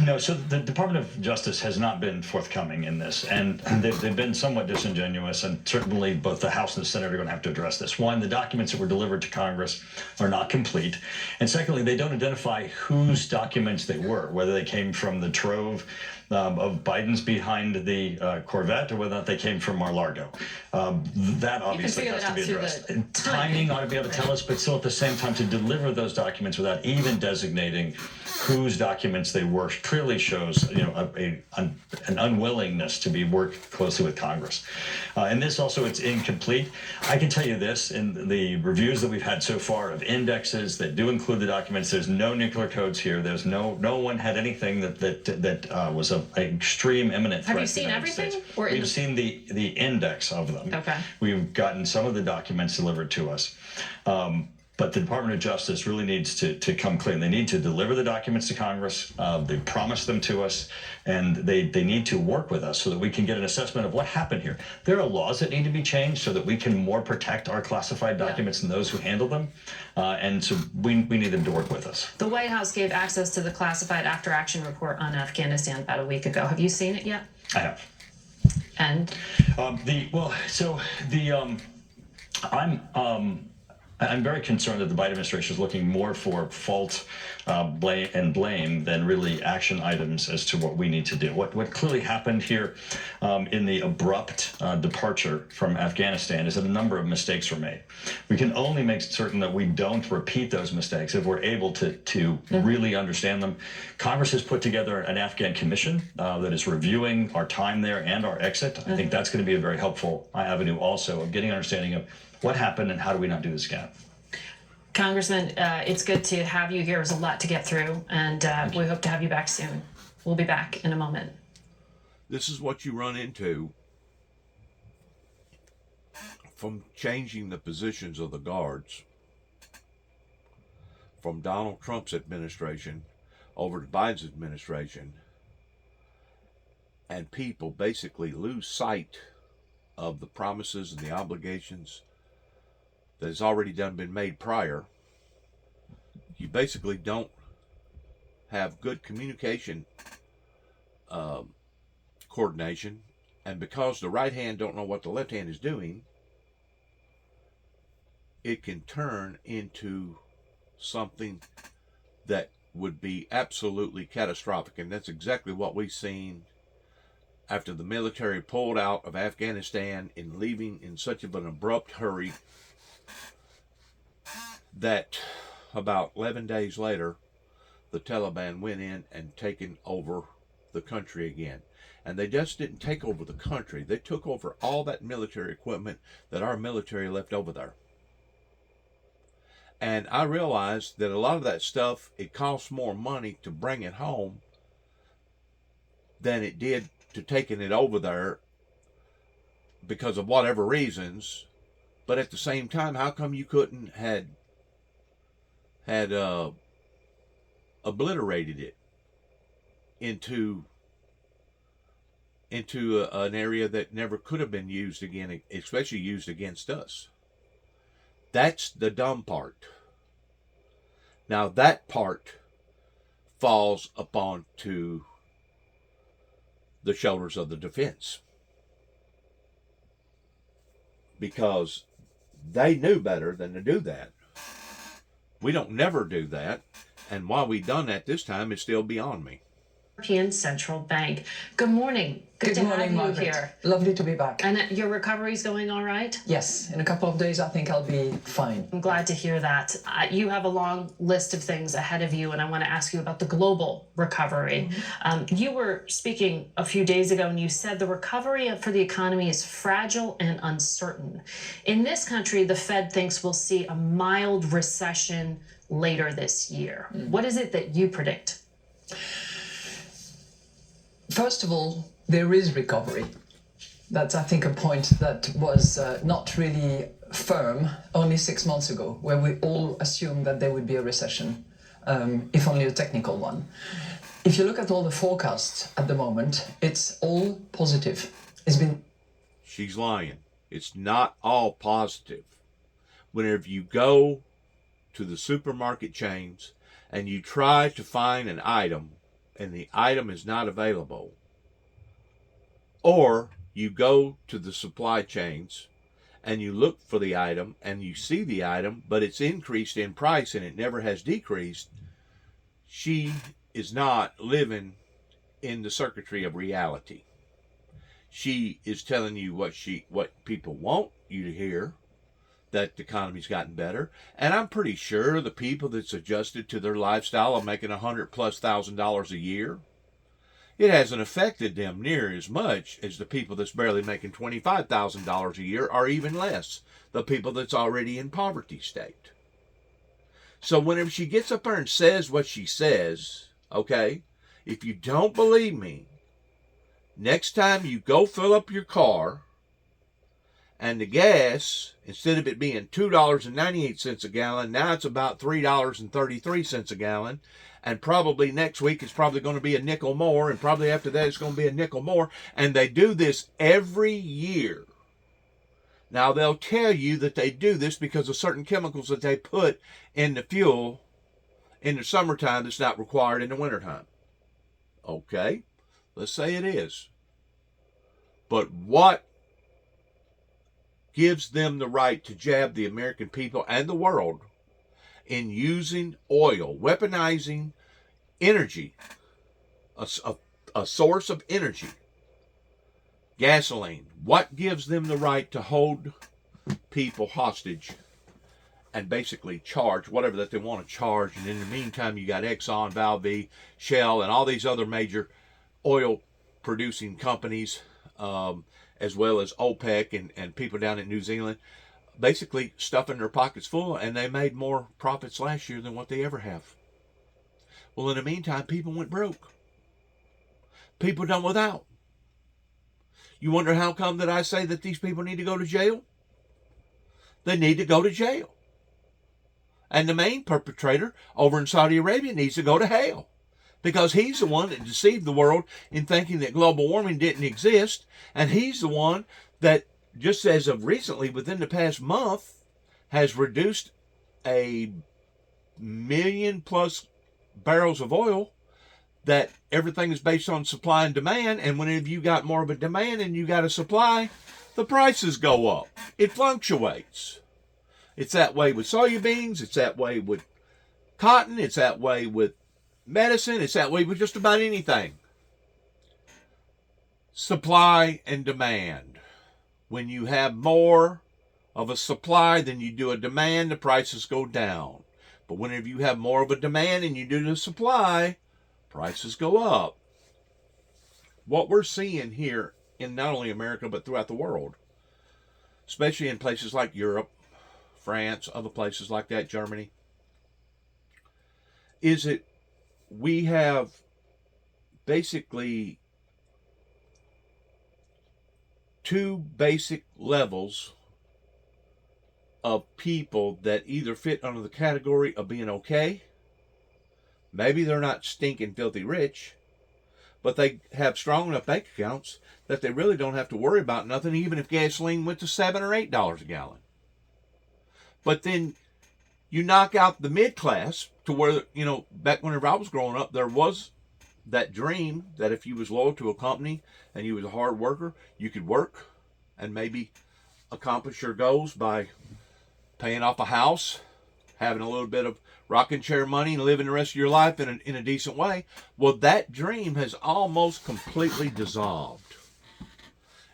No, so the Department of Justice has not been forthcoming in this, and they've been somewhat disingenuous, and certainly both the House and the Senate are going to have to address this. One, the documents that were delivered to Congress are not complete, and secondly, they don't identify whose documents they were, whether they came from the trove of Biden's behind the Corvette, or whether or not they came from Mar-a-Lago. That obviously has to be addressed. Timing ought to be able to tell us, but still at the same time to deliver those documents without even designating whose documents they were clearly shows, an unwillingness to be work closely with Congress. And this also, it's incomplete. I can tell you this, in the reviews that we've had so far of indexes that do include the documents, there's no nuclear codes here. There's no one had anything that was an extreme imminent threat. Have you seen everything? We've seen the index of them. Okay. We've gotten some of the documents delivered to us. But the Department of Justice really needs to come clean. They need to deliver the documents to Congress. They promised them to us, and they need to work with us so that we can get an assessment of what happened here. There are laws that need to be changed so that we can more protect our classified documents and those who handle them. And so we need them to work with us. The White House gave access to the classified after-action report on Afghanistan about a week ago. Have you seen it yet? I have. And? I'm very concerned that the Biden administration is looking more for fault, blame than really action items as to what we need to do. What clearly happened here in the abrupt departure from Afghanistan is that a number of mistakes were made. We can only make certain that we don't repeat those mistakes if we're able to really understand them. Congress has put together an Afghan commission that is reviewing our time there and our exit. I think that's going to be a very helpful avenue also of getting an understanding of what happened and how do we not do this again. Congressman, it's good to have you here. There's a lot to get through, and we hope to have you back soon. We'll be back in a moment. This is what you run into from changing the positions of the guards from Donald Trump's administration over to Biden's administration, and people basically lose sight of the promises and the obligations that has already been made prior. You basically don't have good communication coordination, and because the right hand don't know what the left hand is doing, it can turn into something that would be absolutely catastrophic. And that's exactly what we've seen after the military pulled out of Afghanistan and leaving in such of an abrupt hurry that about 11 days later, the Taliban went in and taken over the country again. And they just didn't take over the country. They took over all that military equipment that our military left over there. And I realized that a lot of that stuff, it costs more money to bring it home than it did to taking it over there because of whatever reasons. But at the same time, how come you couldn't had obliterated it into an area that never could have been used again, especially used against us? That's the dumb part. Now that part falls upon to the shoulders of the defense, because they knew better than to do that. We don't never do that, and why we done that this time is still beyond me. European Central Bank. Good morning. Good to morning, have you Margaret. here. Lovely to be back. And your recovery's going all right? Yes, in a couple of days I think I'll be fine. I'm glad to hear that. You have a long list of things ahead of you, and I want to ask you about the global recovery. You were speaking a few days ago, and you said the recovery for the economy is fragile and uncertain. In this country, the Fed thinks we'll see a mild recession later this year. What is it that you predict? First of all, there is recovery. That's, I think, a point that was not really firm only 6 months ago, where we all assumed that there would be a recession, if only a technical one. If you look at all the forecasts at the moment, it's all positive. It's been... She's lying. It's not all positive. Whenever you go to the supermarket chains and you try to find an item and the item is not available, or you go to the supply chains and you look for the item and you see the item, but it's increased in price and it never has decreased, she is not living in the circuitry of reality. She is telling you what people want you to hear, that the economy's gotten better. And I'm pretty sure the people that's adjusted to their lifestyle of making $100,000+ a year, it hasn't affected them near as much as the people that's barely making $25,000 a year, or even less, the people that's already in poverty state. So whenever she gets up there and says what she says, okay, if you don't believe me, next time you go fill up your car and the gas, instead of it being $2.98 a gallon, now it's about $3.33 a gallon. And probably next week it's probably going to be a nickel more, and probably after that it's going to be a nickel more. And they do this every year. Now they'll tell you that they do this because of certain chemicals that they put in the fuel in the summertime that's not required in the wintertime. Okay, let's say it is. But what gives them the right to jab the American people and the world in using oil, weaponizing energy, a source of energy, gasoline? What gives them the right to hold people hostage and basically charge whatever that they want to charge? And in the meantime, you got Exxon, Valve, Shell, and all these other major oil producing companies, as well as OPEC and people down in New Zealand, basically stuffing their pockets full, and they made more profits last year than what they ever have. Well, in the meantime, people went broke. People done without. You wonder how come that I say that these people need to go to jail? They need to go to jail. And the main perpetrator over in Saudi Arabia needs to go to hell, because he's the one that deceived the world in thinking that global warming didn't exist, and he's the one that, just as of recently, within the past month, has reduced 1 million+ barrels of oil, that everything is based on supply and demand, and whenever you got more of a demand and you got a supply, the prices go up. It fluctuates. It's that way with soybeans, it's that way with cotton, it's that way with medicine, it's that way with just about anything. Supply and demand. When you have more of a supply than you do a demand, the prices go down. But whenever you have more of a demand and you do the supply, prices go up. What we're seeing here in not only America but throughout the world, especially in places like Europe, France, other places like that, Germany, is that we have basically two basic levels of people that either fit under the category of being okay. Maybe they're not stinking filthy rich, but they have strong enough bank accounts that they really don't have to worry about nothing, even if gasoline went to $7 or $8 a gallon. But then you knock out the mid class to where, you know, back whenever I was growing up, there was that dream that if you was loyal to a company and you was a hard worker, you could work and maybe accomplish your goals by paying off a house, having a little bit of rocking chair money and living the rest of your life in a decent way. Well, that dream has almost completely dissolved.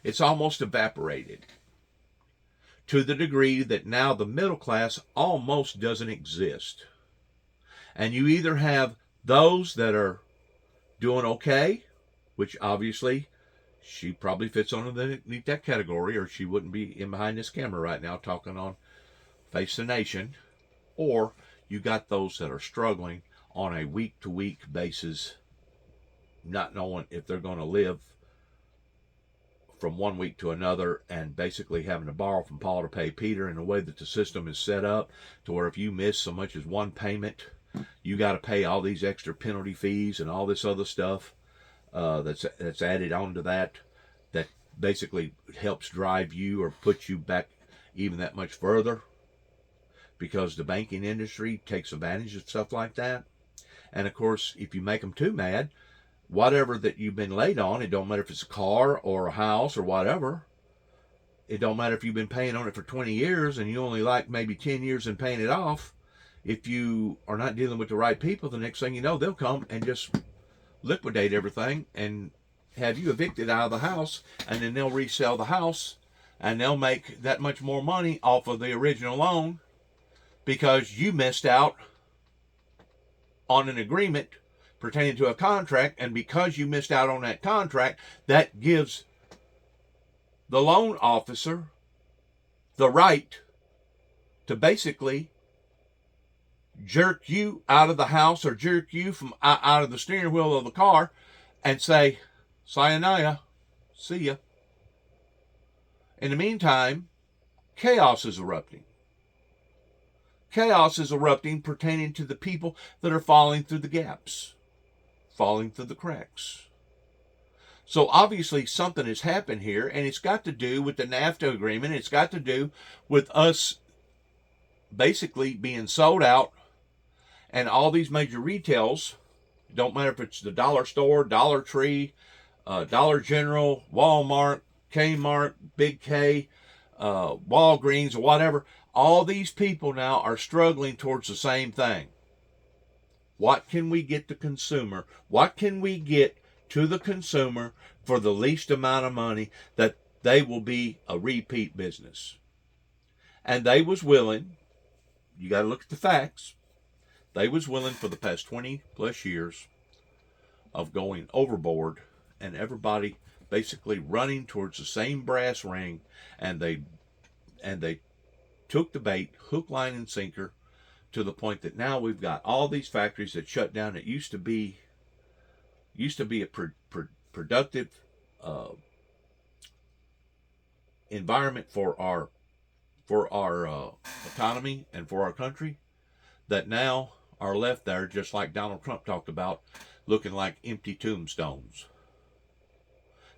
It's almost evaporated to the degree that now the middle class almost doesn't exist. And you either have those that are doing okay, which obviously she probably fits underneath that category, or she wouldn't be in behind this camera right now talking on Face the Nation, or you got those that are struggling on a week-to-week basis, not knowing if they're going to live from one week to another, and basically having to borrow from Paul to pay Peter, in the way that the system is set up, to where if you miss so much as one payment, you got to pay all these extra penalty fees and all this other stuff that's added onto that basically helps drive you or puts you back even that much further, because the banking industry takes advantage of stuff like that. And of course, if you make them too mad, whatever that you've been late on, it don't matter if it's a car or a house or whatever, it don't matter if you've been paying on it for 20 years and you only like maybe 10 years in paying it off, if you are not dealing with the right people, the next thing you know, they'll come and just liquidate everything and have you evicted out of the house, and then they'll resell the house and they'll make that much more money off of the original loan because you missed out on an agreement pertaining to a contract, and because you missed out on that contract, that gives the loan officer the right to basically jerk you out of the house or jerk you from out of the steering wheel of the car and say, sayonara, see ya. In the meantime, chaos is erupting. Chaos is erupting pertaining to the people that are falling through the gaps, falling through the cracks. So obviously something has happened here, and it's got to do with the NAFTA agreement. It's got to do with us basically being sold out, and all these major retails, don't matter if it's the dollar store, Dollar Tree, Dollar General, Walmart, Kmart, Big K, Walgreens, or whatever, all these people now are struggling towards the same thing. What can we get the consumer? What can we get to the consumer for the least amount of money that they will be a repeat business? And they was willing, you got to look at the facts, they was willing for the past 20 plus years of going overboard, and everybody basically running towards the same brass ring, and they took the bait, hook, line, and sinker, to the point that now we've got all these factories that shut down. It used to be a productive environment for our economy and for our country, that now are left there, just like Donald Trump talked about, looking like empty tombstones.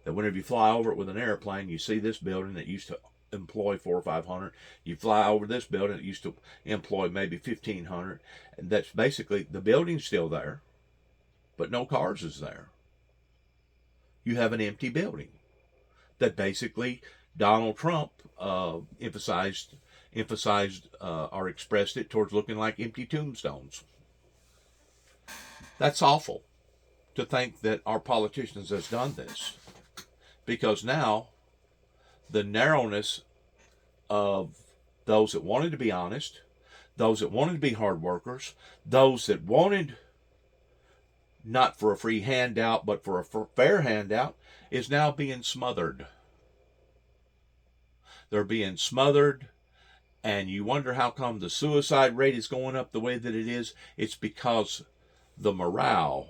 That whenever you fly over it with an airplane, you see this building that used to employ 400 or 500. You fly over this building that used to employ maybe 1,500. And that's basically, the building's still there, but no cars is there. You have an empty building that basically Donald Trump emphasized or expressed it towards looking like empty tombstones. That's awful to think that our politicians has done this, because now the narrowness of those that wanted to be honest, those that wanted to be hard workers, those that wanted not for a free handout but for a fair handout, is now being smothered. They're being smothered, and you wonder how come the suicide rate is going up the way that it is. It's because the morale,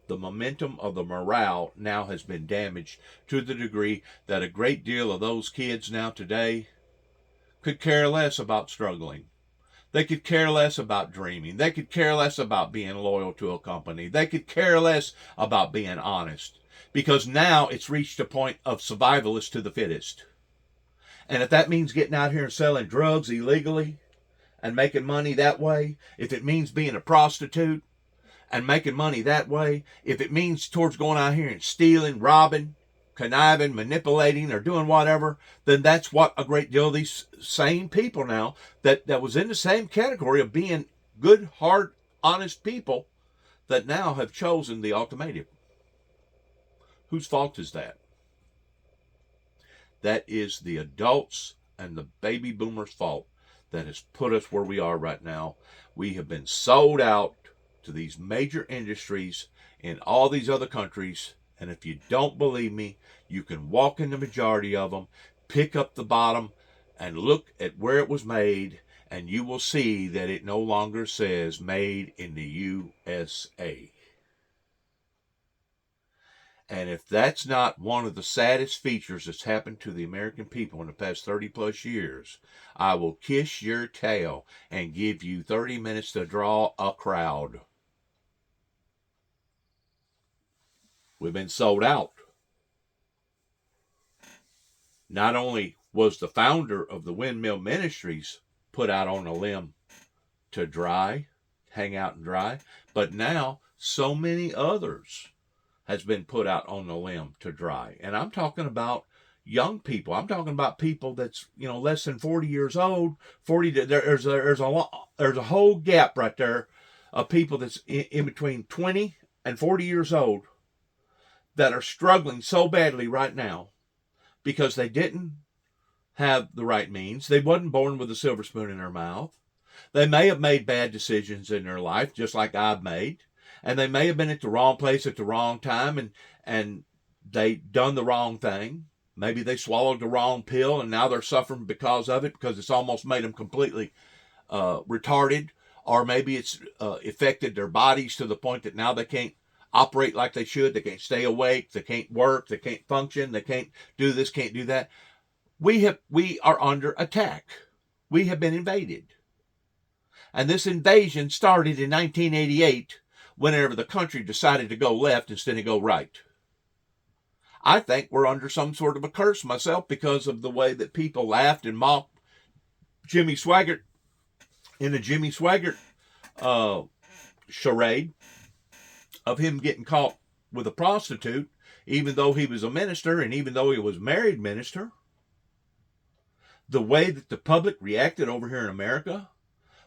the momentum of the morale now has been damaged to the degree that a great deal of those kids now today could care less about struggling. They could care less about dreaming. They could care less about being loyal to a company. They could care less about being honest, because now it's reached a point of survivalist to the fittest. And if that means getting out here and selling drugs illegally and making money that way, if it means being a prostitute and making money that way, if it means towards going out here and stealing, robbing, conniving, manipulating, or doing whatever, then that's what a great deal of these sane people now that was in the same category of being good, hard, honest people that now have chosen the ultimatum. Whose fault is that? That is the adults and the baby boomers' fault that has put us where we are right now. We have been sold out to these major industries in all these other countries. And if you don't believe me, you can walk in the majority of them, pick up the bottom, and look at where it was made, and you will see that it no longer says made in the USA. And if that's not one of the saddest features that's happened to the American people in the past 30 plus years, I will kiss your tail and give you 30 minutes to draw a crowd. We've been sold out. Not only was the founder of the Windmill Ministries put out on a limb to dry, hang out and dry, but now so many others has been put out on the limb to dry. And I'm talking about young people. I'm talking about people that's, less than 40 years old. 40. There's a whole gap right there of people that's in between 20 and 40 years old that are struggling so badly right now because they didn't have the right means. They wasn't born with a silver spoon in their mouth. They may have made bad decisions in their life, just like I've made. And they may have been at the wrong place at the wrong time, and they done the wrong thing. Maybe they swallowed the wrong pill, and now they're suffering because of it, because it's almost made them completely retarded. Or maybe it's affected their bodies to the point that now they can't operate like they should. They can't stay awake. They can't work. They can't function. They can't do this, can't do that. We are under attack. We have been invaded. And this invasion started in 1988 whenever the country decided to go left instead of go right. I think we're under some sort of a curse myself because of the way that people laughed and mocked Jimmy Swaggart in the Jimmy Swaggart charade of him getting caught with a prostitute, even though he was a minister and even though he was a married minister. The way that the public reacted over here in America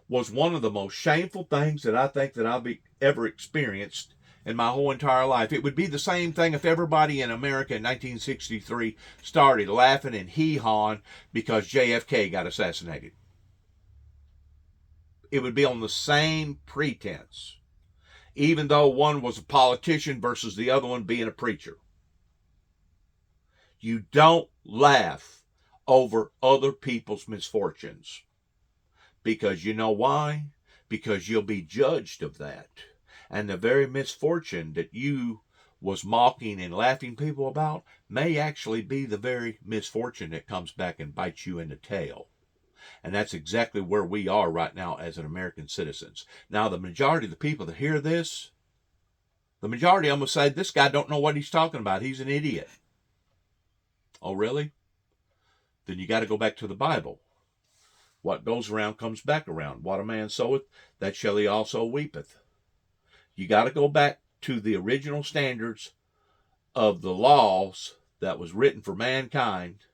was one of the most shameful things that I think that I've ever experienced in my whole entire life. It would be the same thing if everybody in America in 1963 started laughing and hee-hawing because JFK got assassinated. It would be on the same pretense, even though one was a politician versus the other one being a preacher. You don't laugh over other people's misfortunes. Because you know why? Because you'll be judged of that. And the very misfortune that you was mocking and laughing people about may actually be the very misfortune that comes back and bites you in the tail. And that's exactly where we are right now as an American citizens. Now, the majority of the people that hear this, the majority of them will say, this guy don't know what he's talking about. He's an idiot. Oh, really? Then you got to go back to the Bible. What goes around comes back around. What a man soweth, that shall he also weepeth. You got to go back to the original standards of the laws that was written for mankind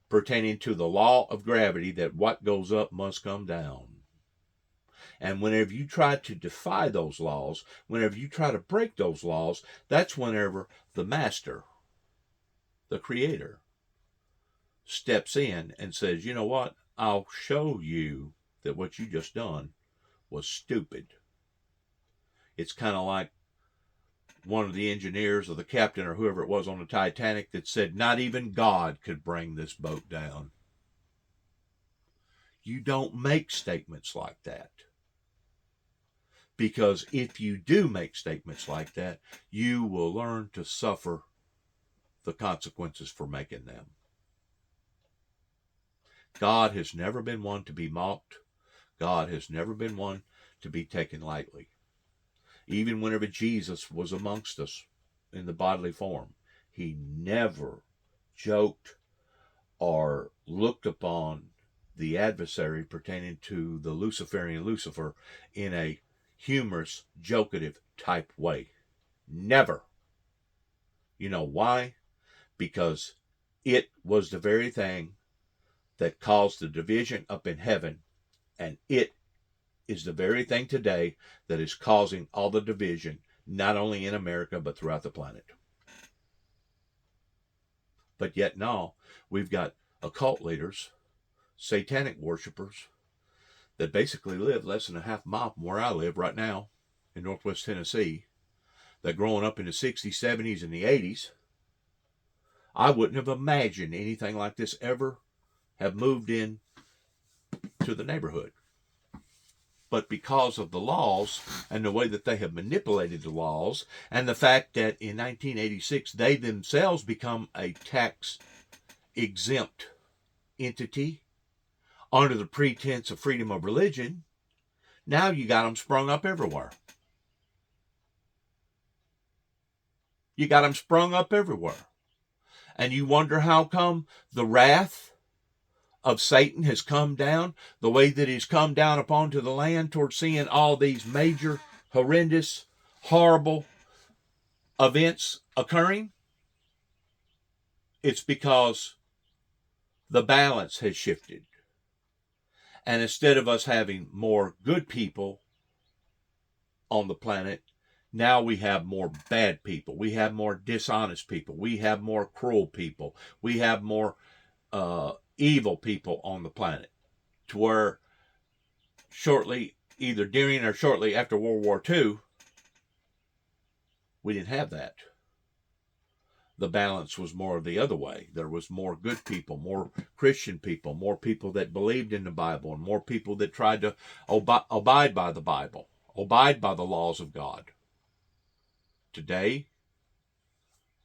pertaining to the law of gravity, that what goes up must come down. And whenever you try to defy those laws, whenever you try to break those laws, that's whenever the master, the creator, steps in and says, you know what? I'll show you that what you just done was stupid. It's kind of like one of the engineers or the captain or whoever it was on the Titanic that said, not even God could bring this boat down. You don't make statements like that. Because if you do make statements like that, you will learn to suffer the consequences for making them. God has never been one to be mocked. God has never been one to be taken lightly. Even whenever Jesus was amongst us in the bodily form, he never joked or looked upon the adversary pertaining to the Luciferian Lucifer in a humorous, jokative type way. Never. You know why? Because it was the very thing that caused the division up in heaven, and it is the very thing today that is causing all the division, not only in America, but throughout the planet. But yet now, we've got occult leaders, satanic worshipers, that basically live less than a half mile from where I live right now in Northwest Tennessee, that growing up in the 60s, 70s, and the 80s, I wouldn't have imagined anything like this ever have moved in to the neighborhood. But because of the laws and the way that they have manipulated the laws, and the fact that in 1986 they themselves become a tax exempt entity under the pretense of freedom of religion, now you got them sprung up everywhere. You got them sprung up everywhere. And you wonder how come the wrath of Satan has come down the way that he's come down upon to the land towards seeing all these major, horrendous, horrible events occurring. It's because the balance has shifted. And instead of us having more good people on the planet, now we have more bad people. We have more dishonest people. We have more cruel people. We have more evil people on the planet, to where shortly, either during or shortly after World War II, we didn't have that. The balance was more the other way. There was more good people, more Christian people, more people that believed in the Bible, and more people that tried to abide by the Bible, abide by the laws of God. Today,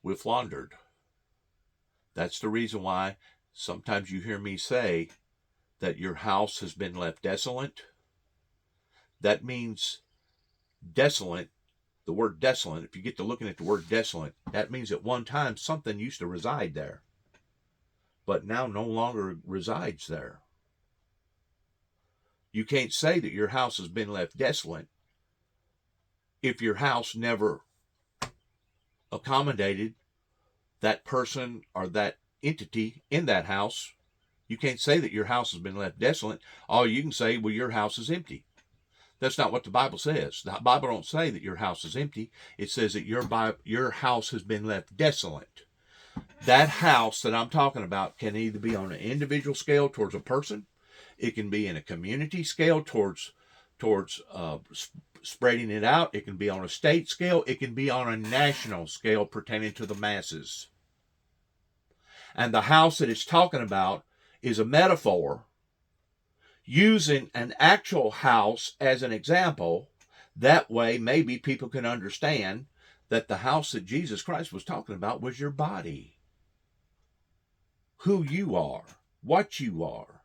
we've floundered. That's the reason why sometimes you hear me say that your house has been left desolate. That means desolate. The word desolate, if you get to looking at the word desolate, that means at one time something used to reside there, but now no longer resides there. You can't say that your house has been left desolate if your house never accommodated that person or that entity in that house. You can't say that your house has been left desolate. All you can say, well, your house is empty. That's not what the Bible says. The Bible don't say that your house is empty. It says that your house has been left desolate. That house that I'm talking about can either be on an individual scale towards a person. It can be in a community scale towards spreading it out. It can be on a state scale. It can be on a national scale pertaining to the masses. And the house that it's talking about is a metaphor using an actual house as an example. That way, maybe people can understand that the house that Jesus Christ was talking about was your body. Who you are, what you are.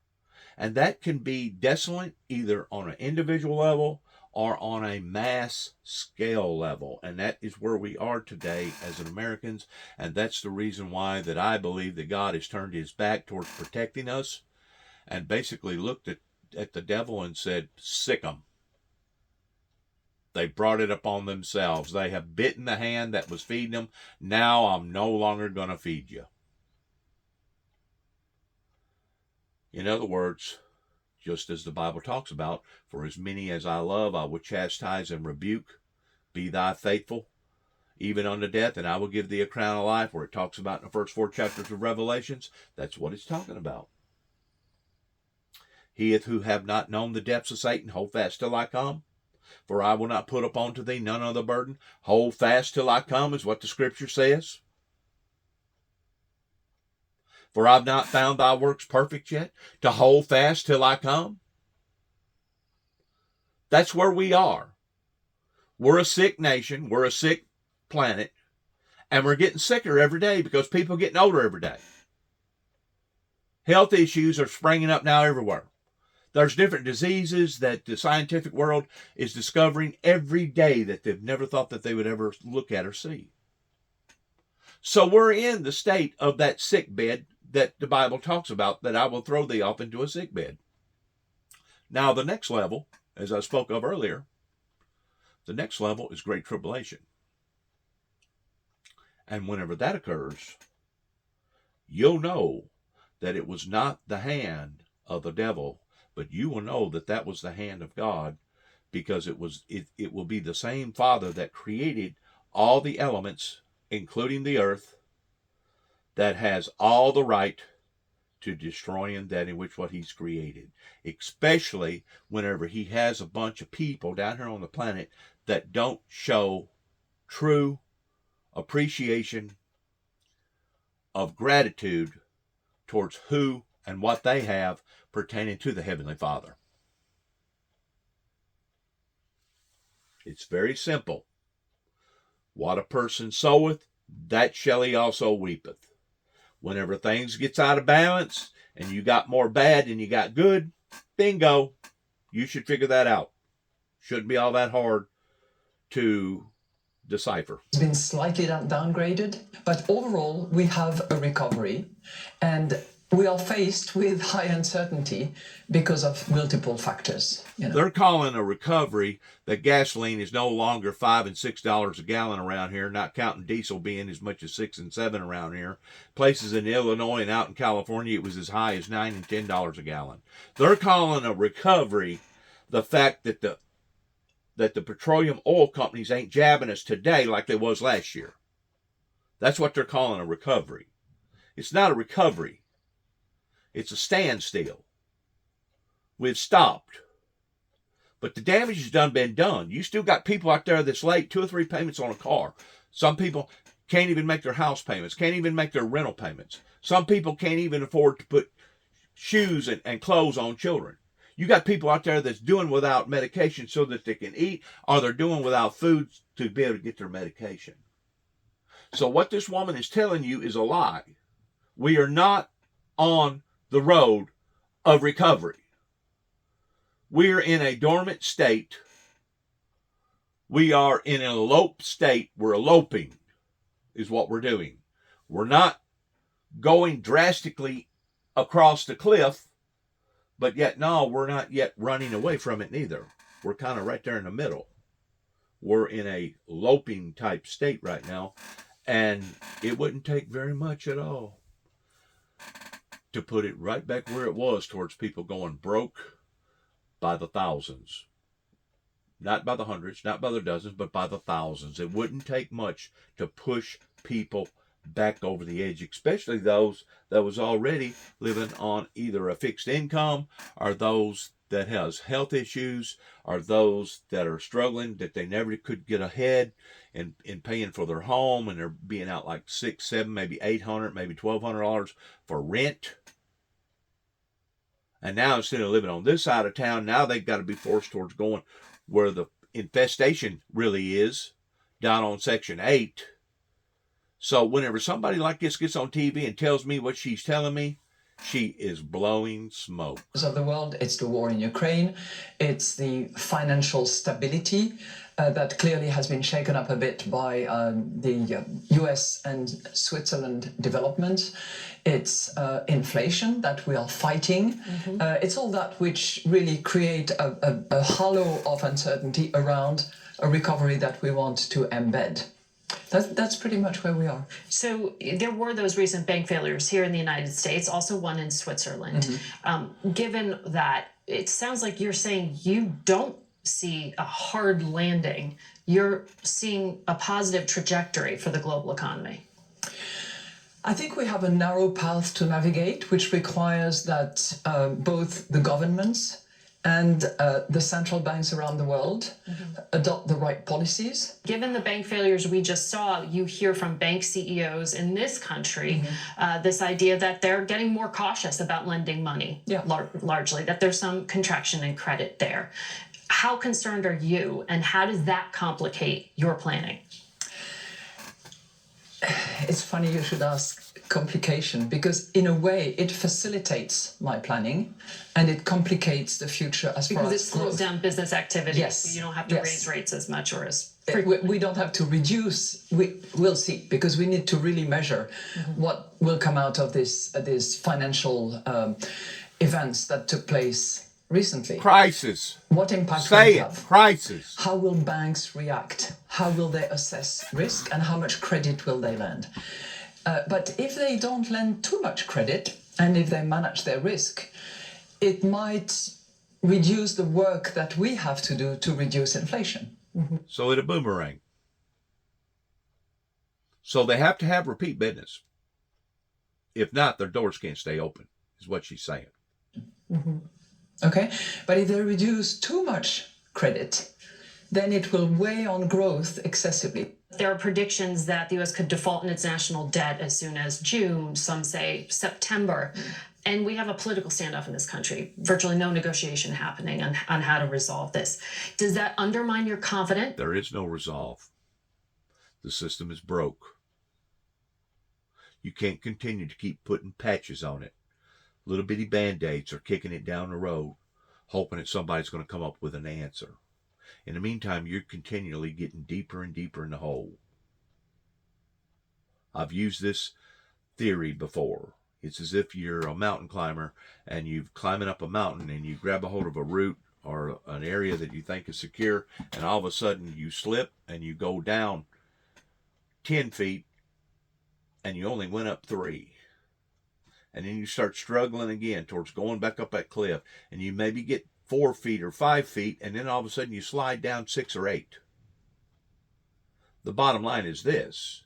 And that can be desolate either on an individual level or on a mass scale level. And that is where we are today as Americans. And that's the reason why that I believe that God has turned his back towards protecting us and basically looked at the devil and said, sick 'em. They brought it upon themselves. They have bitten the hand that was feeding them. Now I'm no longer going to feed you. In other words, just as the Bible talks about, for as many as I love, I will chastise and rebuke. Be thou faithful, even unto death, and I will give thee a crown of life, where it talks about in the first 4 chapters of Revelations. That's what it's talking about. He who have not known the depths of Satan, hold fast till I come. For I will not put upon to thee none other burden. Hold fast till I come is what the scripture says. For I've not found thy works perfect yet, to hold fast till I come. That's where we are. We're a sick nation. We're a sick planet. And we're getting sicker every day because people are getting older every day. Health issues are springing up now everywhere. There's different diseases that the scientific world is discovering every day that they've never thought that they would ever look at or see. So we're in the state of that sick bed that the Bible talks about, that I will throw thee off into a sick bed. Now the next level, as I spoke of earlier, the next level is Great Tribulation. And whenever that occurs, you'll know that it was not the hand of the devil, but you will know that that was the hand of God, because it will be the same Father that created all the elements, including the earth, that has all the right to destroying that in which what he's created, especially whenever he has a bunch of people down here on the planet that don't show true appreciation of gratitude towards who and what they have pertaining to the Heavenly Father. It's very simple. What a person soweth, that shall he also reapeth. Whenever things gets out of balance and you got more bad than you got good, bingo, you should figure that out. Shouldn't be all that hard to decipher. It's been slightly downgraded, but overall we have a recovery, and we are faced with high uncertainty because of multiple factors. They're calling a recovery that gasoline is no longer $5 and $6 a gallon around here, not counting diesel being as much as $6 and $7 around here. Places in Illinois and out in California, it was as high as $9 and $10 a gallon. They're calling a recovery the fact that the petroleum oil companies ain't jabbing us today like they was last year. That's what they're calling a recovery. It's not a recovery. It's a standstill. We've stopped. But the damage has been done. You still got people out there that's late 2 or 3 payments on a car. Some people can't even make their house payments, can't even make their rental payments. Some people can't even afford to put shoes and clothes on children. You got people out there that's doing without medication so that they can eat, or they're doing without food to be able to get their medication. So what this woman is telling you is a lie. We are not on the road of recovery. We're in a dormant state. We are in an eloped state. We're eloping is what we're doing. We're not going drastically across the cliff, but yet, no, we're not yet running away from it neither. We're kind of right there in the middle. We're in a loping type state right now, and it wouldn't take very much at all to put it right back where it was, towards people going broke by the thousands. Not by the hundreds, not by the dozens, but by the thousands. It wouldn't take much to push people back over the edge, especially those that was already living on either a fixed income, or those that has health issues, or those that are struggling, that they never could get ahead in paying for their home, and they're being out like $600, $700, maybe $800, maybe $1,200 for rent. And now, instead of living on this side of town, now they've got to be forced towards going where the infestation really is, down on Section 8. So whenever somebody like this gets on TV and tells me what she's telling me, she is blowing smoke. Of the world, it's the war in Ukraine, it's the financial stability that clearly has been shaken up a bit by the US and Switzerland development. It's inflation that we are fighting. It's all that which really create a halo of uncertainty around a recovery that we want to embed. That's pretty much where we are. So there were those recent bank failures here in the United States, also one in Switzerland. Given that, it sounds like you're saying you don't see a hard landing. You're seeing a positive trajectory for the global economy. I think we have a narrow path to navigate, which requires that both the governments and the central banks around the world adopt the right policies. Given the bank failures we just saw, you hear from bank CEOs in this country this idea that they're getting more cautious about lending money, largely, that there's some contraction in credit there. How concerned are you, and how does that complicate your planning? It's funny you should ask complication, because in a way it facilitates my planning and it complicates the future as far as because it slows down business activity. Yes. So you don't have to raise rates as much or as we don't have to reduce. We'll see, because we need to really measure what will come out of this financial events that took place recently. Crisis. What impact will Say it it. have? Crisis. How will banks react? How will they assess risk and how much credit will they lend? But if they don't lend too much credit and if they manage their risk, it might reduce the work that we have to do to reduce inflation. So it'll boomerang. So they have to have repeat business. If not, their doors can't stay open, is what she's saying. Okay, but if they reduce too much credit, then it will weigh on growth excessively. There are predictions that the US could default in its national debt as soon as June, some say September. And we have a political standoff in this country, virtually no negotiation happening on how to resolve this. Does that undermine your confidence? There is no resolve. The system is broke. You can't continue to keep putting patches on it. Little bitty band-aids or kicking it down the road, hoping that somebody's going to come up with an answer. In the meantime, you're continually getting deeper and deeper in the hole. I've used this theory before. It's as if you're a mountain climber and you're climbing up a mountain and you grab a hold of a root or an area that you think is secure, and all of a sudden you slip and you go down 10 feet and you only went up 3. And then you start struggling again towards going back up that cliff, and you maybe get 4 feet or 5 feet, and then all of a sudden you slide down 6 or 8. The bottom line is this.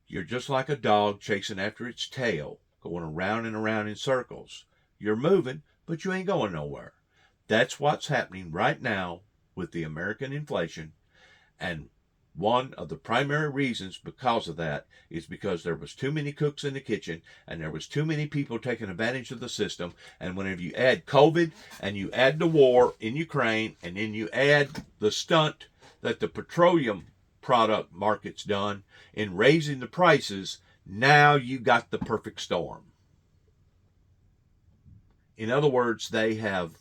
You're just like a dog chasing after its tail, going around and around in circles. You're moving, but you ain't going nowhere. That's what's happening right now with the American inflation, and one of the primary reasons because of that is because there was too many cooks in the kitchen and there was too many people taking advantage of the system. And whenever you add COVID and you add the war in Ukraine and then you add the stunt that the petroleum product market's done in raising the prices, now you got the perfect storm. In other words, they have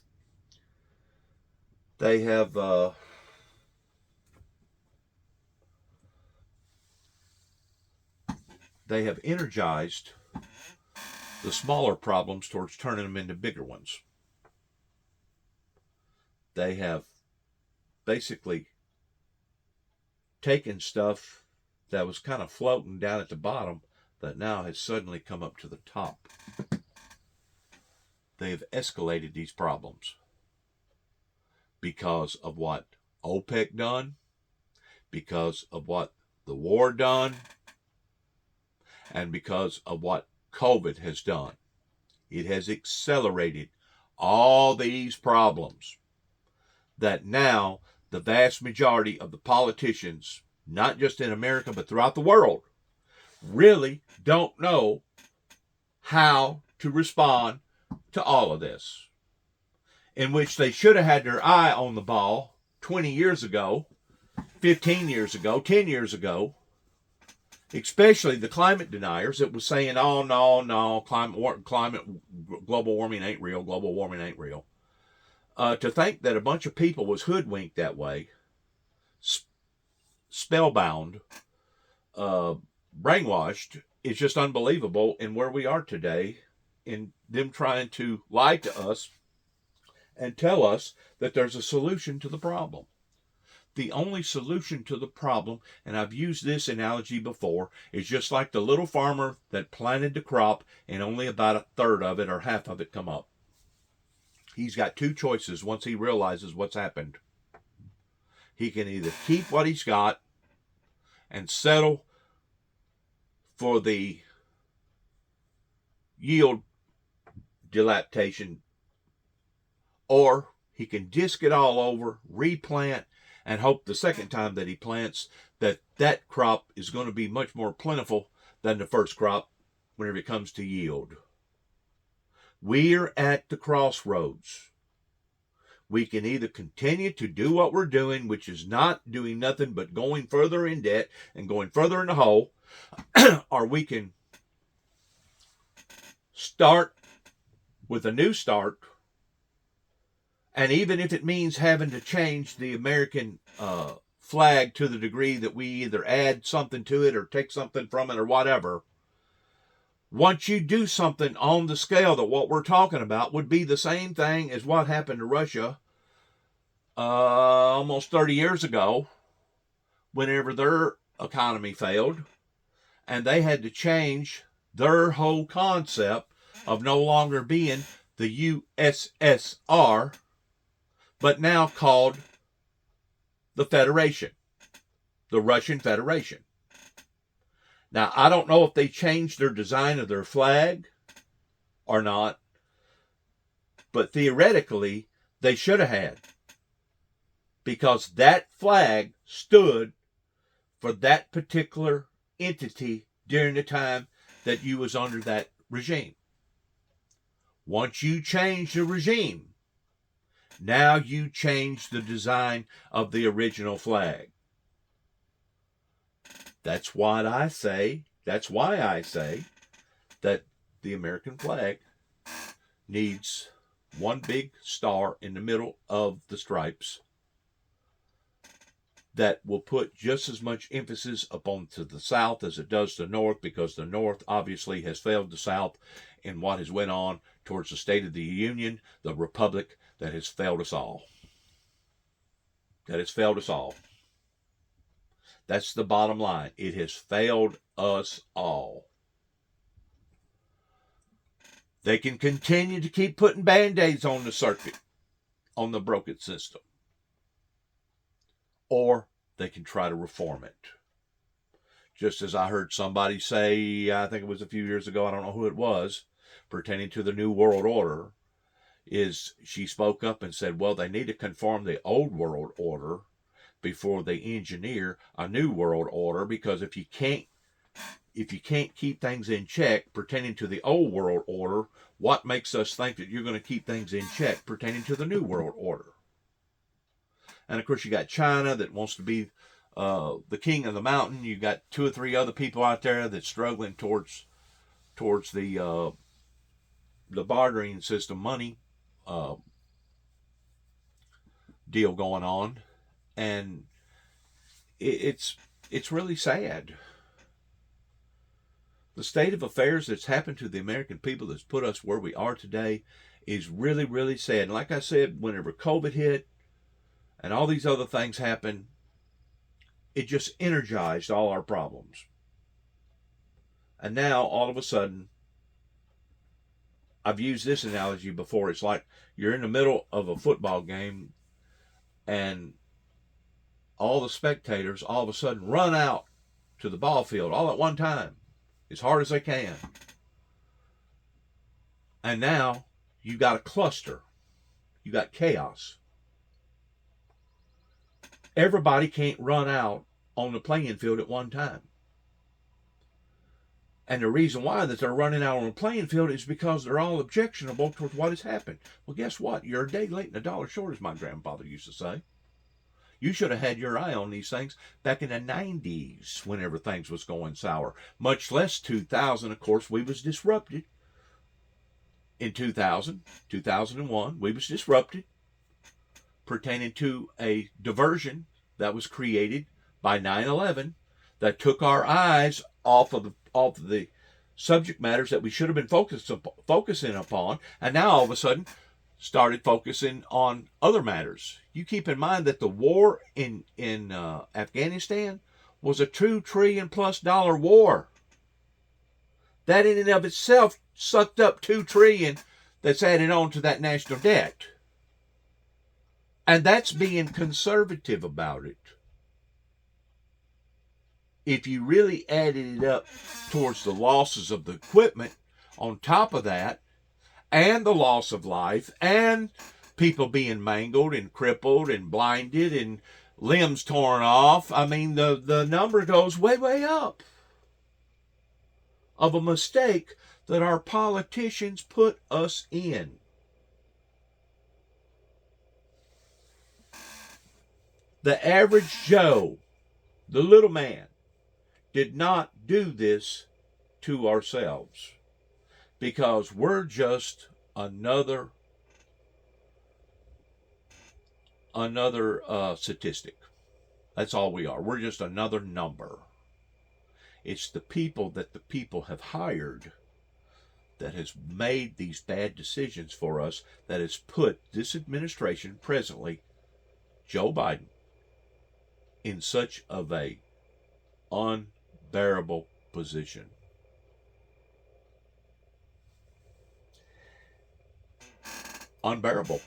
energized the smaller problems towards turning them into bigger ones. They have basically taken stuff that was kind of floating down at the bottom that now has suddenly come up to the top. They have escalated these problems because of what OPEC done, because of what the war done, and because of what COVID has done. It has accelerated all these problems that now the vast majority of the politicians, not just in America but throughout the world, really don't know how to respond to all of this, in which they should have had their eye on the ball 20 years ago, 15 years ago, 10 years ago, especially the climate deniers that was saying, oh, no, global warming ain't real, global warming ain't real. To think that a bunch of people was hoodwinked that way, spellbound, brainwashed, is just unbelievable in where we are today, in them trying to lie to us and tell us that there's a solution to the problem. The only solution to the problem, and I've used this analogy before, is just like the little farmer that planted the crop and only about a third of it or half of it come up. He's got two choices once he realizes what's happened. He can either keep what he's got and settle for the yield dilapidation, or he can disc it all over, replant, and hope the second time that he plants that crop is going to be much more plentiful than the first crop whenever it comes to yield. We're at the crossroads. We can either continue to do what we're doing, which is not doing nothing but going further in debt and going further in the hole, or we can start with a new start. And even if it means having to change the American flag to the degree that we either add something to it or take something from it or whatever, once you do something on the scale that what we're talking about would be the same thing as what happened to Russia almost 30 years ago, whenever their economy failed, and they had to change their whole concept of no longer being the USSR, but now called the Federation, the Russian Federation. Now, I don't know if they changed their design of their flag or not, but theoretically, they should have had, because that flag stood for that particular entity during the time that you was under that regime. Once you change the regime, now you change the design of the original flag. That's why I say that the American flag needs one big star in the middle of the stripes that will put just as much emphasis upon to the South as it does the North, because the North obviously has failed the South in what has went on towards the State of the Union, the Republic that has failed us all. That has failed us all. That's the bottom line. It has failed us all. They can continue to keep putting Band-Aids on the circuit, on the broken system. Or they can try to reform it. Just as I heard somebody say, I think it was a few years ago, I don't know who it was, pertaining to the New World Order, is she spoke up and said, well, they need to conform the old world order before they engineer a new world order, because if you can't keep things in check pertaining to the old world order, what makes us think that you're going to keep things in check pertaining to the new world order? And of course, you got China that wants to be the king of the mountain. You got 2 or 3 other people out there that's struggling towards the bartering system money deal going on. And it's really sad. The state of affairs that's happened to the American people that's put us where we are today is really, really sad. And like I said, whenever COVID hit and all these other things happened, it just energized all our problems. And now, all of a sudden, I've used this analogy before. It's like you're in the middle of a football game and all the spectators all of a sudden run out to the ball field all at one time, as hard as they can. And now you got a cluster. You got chaos. Everybody can't run out on the playing field at one time. And the reason why that they're running out on the playing field is because they're all objectionable towards what has happened. Well, guess what? You're a day late and a dollar short, as my grandfather used to say. You should have had your eye on these things back in the 90s whenever things was going sour. Much less 2000, of course, we was disrupted. In 2000, 2001, we was disrupted pertaining to a diversion that was created by 9/11 that took our eyes off of the subject matters that we should have been focusing upon, and now all of a sudden started focusing on other matters. You keep in mind that the war in Afghanistan was a $2 trillion+ war. That in and of itself sucked up $2 trillion that's added on to that national debt. And that's being conservative about it. If you really added it up towards the losses of the equipment on top of that, and the loss of life, and people being mangled and crippled and blinded and limbs torn off, I mean, the number goes way, way up of a mistake that our politicians put us in. The average Joe, the little man, did not do this to ourselves, because we're just another statistic. That's all we are. We're just another number. It's the people that the people have hired that has made these bad decisions for us, that has put this administration presently, Joe Biden, in such of a unbearable position. Unbearable.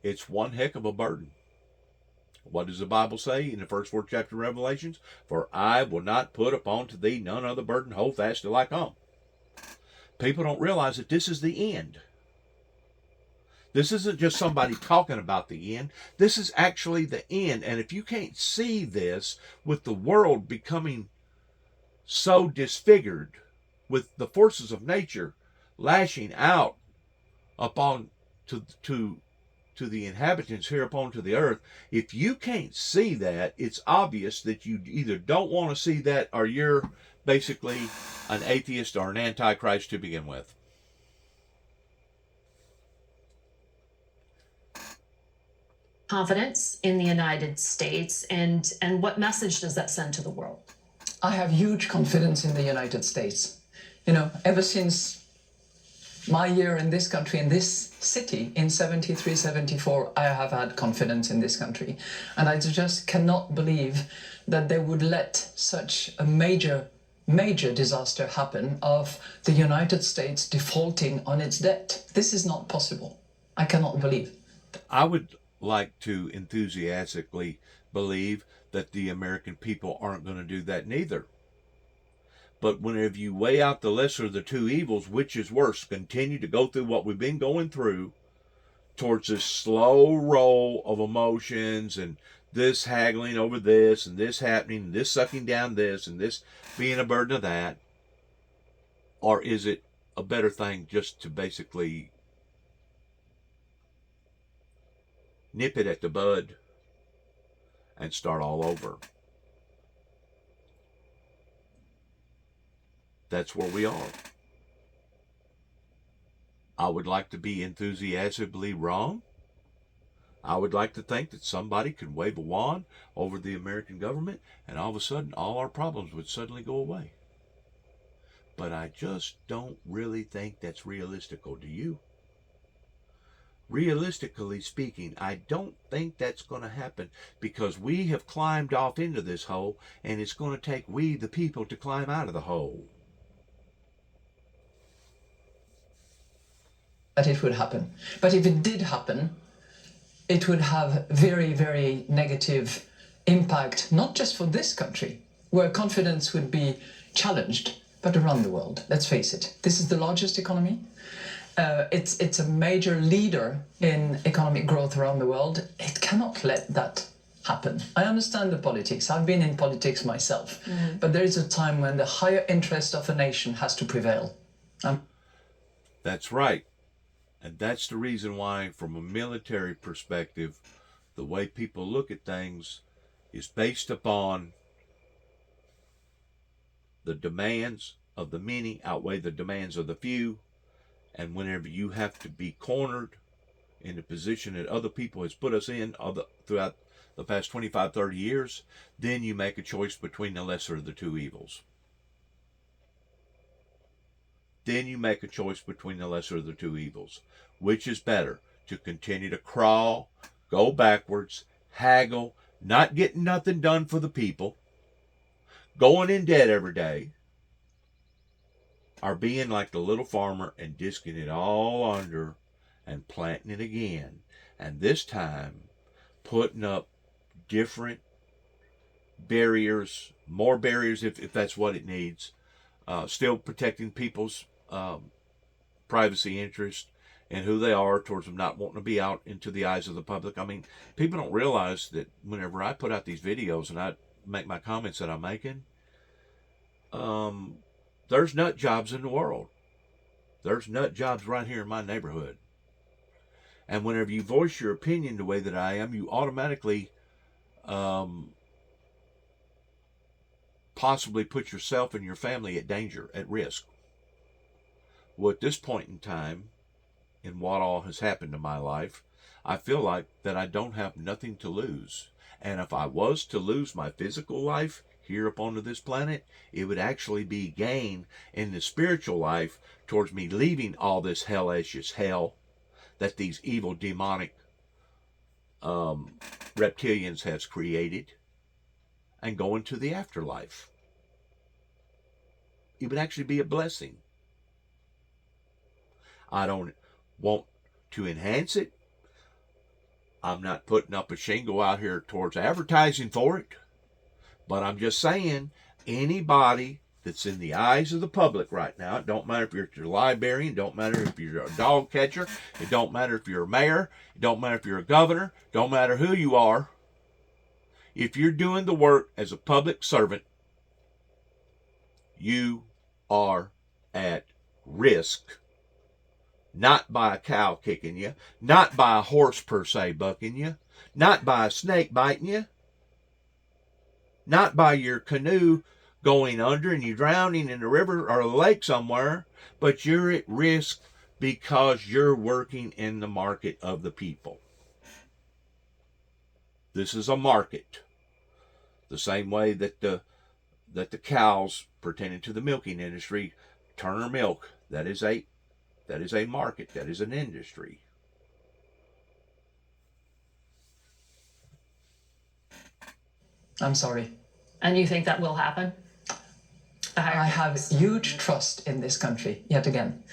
It's one heck of a burden. What does the Bible say in the first 4th chapter of Revelations? For I will not put upon to thee none other burden, hold fast till I come. People don't realize that this is the end. This isn't just somebody talking about the end. This is actually the end. And if you can't see this, with the world becoming so disfigured, with the forces of nature lashing out upon to the inhabitants here upon to the earth, if you can't see that, it's obvious that you either don't want to see that, or you're basically an atheist or an antichrist to begin with. Confidence in the United States, and what message does that send to the world? I have huge confidence in the United States. You know, ever since my year in this country, in this city, in 73, 74, I have had confidence in this country. And I just cannot believe that they would let such a major disaster happen of the United States defaulting on its debt. This is not possible. I cannot believe. I would like to enthusiastically believe that the American people aren't going to do that neither. But whenever you weigh out the lesser of the two evils, which is worse? Continue to go through what we've been going through towards this slow roll of emotions, and this haggling over this, and this happening, and this sucking down this, and this being a burden of that? Or is it a better thing just to basically nip it at the bud and start all over? That's where we are. I would like to be enthusiastically wrong. I would like to think that somebody could wave a wand over the American government and all of a sudden all our problems would suddenly go away. But I just don't really think that's realistical. Do you? Realistically speaking, I don't think that's going to happen, because we have climbed off into this hole, and it's going to take we, the people, to climb out of the hole. That it would happen. But if it did happen, it would have very, very negative impact, not just for this country, where confidence would be challenged, but around the world. Let's face it. This is the largest economy. It's a major leader in economic growth around the world. It cannot let that happen. I understand the politics. I've been in politics myself. But there is a time when the higher interest of a nation has to prevail. That's right. And that's the reason why, from a military perspective, the way people look at things is based upon the demands of the many outweigh the demands of the few. And whenever you have to be cornered in the position that other people has put us in throughout the past 25, 30 years, then you make a choice between the lesser of the two evils. Then you make a choice between the lesser of the two evils. Which is better? To continue to crawl, go backwards, haggle, not getting nothing done for the people, going in debt every day, or being like the little farmer and disking it all under and planting it again, and this time putting up different barriers, more barriers if that's what it needs, still protecting people's privacy interest and who they are, towards them not wanting to be out into the eyes of the public. I mean, people don't realize that whenever I put out these videos and I make my comments that I'm making, there's nut jobs in the world. There's nut jobs right here in my neighborhood. And whenever you voice your opinion the way that I am, you automatically possibly put yourself and your family at danger, at risk. Well, at this point in time, in what all has happened to my life, I feel like that I don't have nothing to lose. And if I was to lose my physical life here upon this planet, it would actually be gain in the spiritual life towards me leaving all this hellacious hell that these evil demonic reptilians has created and going to the afterlife. It would actually be a blessing. I don't want to enhance it. I'm not putting up a shingle out here towards advertising for it. But I'm just saying, anybody that's in the eyes of the public right now, it don't matter if you're a librarian, it don't matter if you're a dog catcher, it don't matter if you're a mayor, it don't matter if you're a governor, it don't matter who you are. If you're doing the work as a public servant, you are at risk. Not by a cow kicking you, not by a horse per se bucking you, not by a snake biting you, not by your canoe going under and you drowning in a river or a lake somewhere, but you're at risk because you're working in the market of the people. This is a market. The same way that the cows pertaining to the milking industry, Turner Milk, that is a market, that is an industry. I'm sorry. And you think that will happen? I have huge trust in this country, yet again.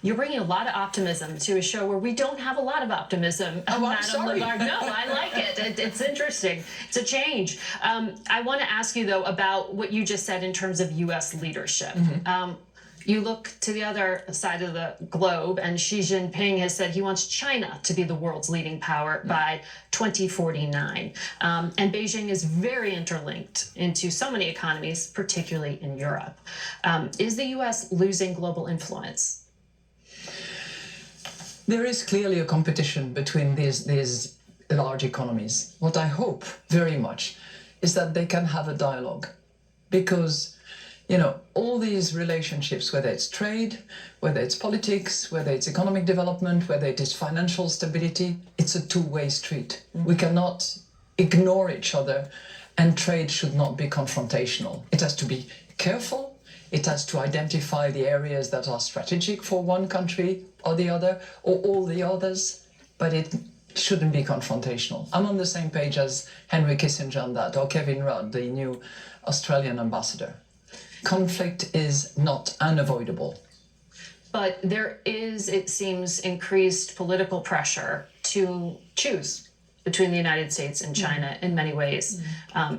You're bringing a lot of optimism to a show where we don't have a lot of optimism. Oh, I'm Madam sorry. Lagarde. No, I like it. It's interesting. It's a change. I want to ask you, though, about what you just said in terms of U.S. leadership. You look to the other side of the globe, and Xi Jinping has said he wants China to be the world's leading power by 2049. And Beijing is very interlinked into so many economies, particularly in Europe. Is the U.S. losing global influence? There is clearly a competition between these large economies. What I hope very much is that they can have a dialogue, because all these relationships, whether it's trade, whether it's politics, whether it's economic development, whether it is financial stability, it's a two-way street. We cannot ignore each other, and trade should not be confrontational. It has to be careful. It has to identify the areas that are strategic for one country or the other, or all the others, but it shouldn't be confrontational. I'm on the same page as Henry Kissinger on that, or Kevin Rudd, the new Australian ambassador. Conflict is not unavoidable. But there is, it seems, increased political pressure to choose between the United States and China in many ways,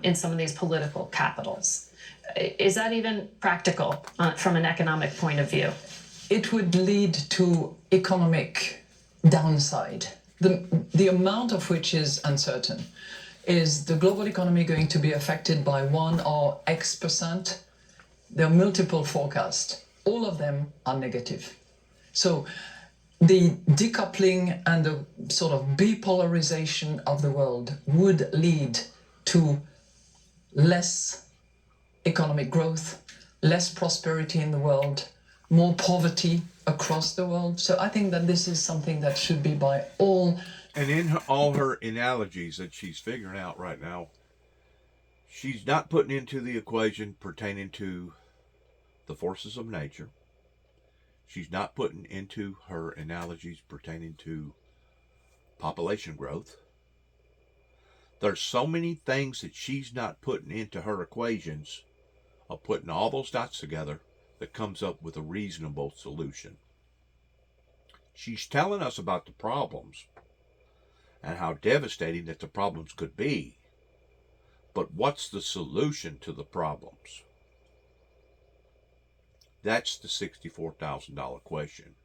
in some of these political capitals. Is that even practical from an economic point of view? It would lead to economic downside. The amount of which is uncertain. Is the global economy going to be affected by 1 or X%? There are multiple forecasts. All of them are negative. So the decoupling and the sort of bipolarization of the world would lead to less economic growth, less prosperity in the world, more poverty across the world. So I think that this is something that should be by all. And in all her analogies that she's figuring out right now, she's not putting into the equation pertaining to the forces of nature. She's not putting into her analogies pertaining to population growth. There's so many things that she's not putting into her equations of putting all those dots together that comes up with a reasonable solution. She's telling us about the problems and how devastating that the problems could be. But what's the solution to the problems? That's the $64,000 question.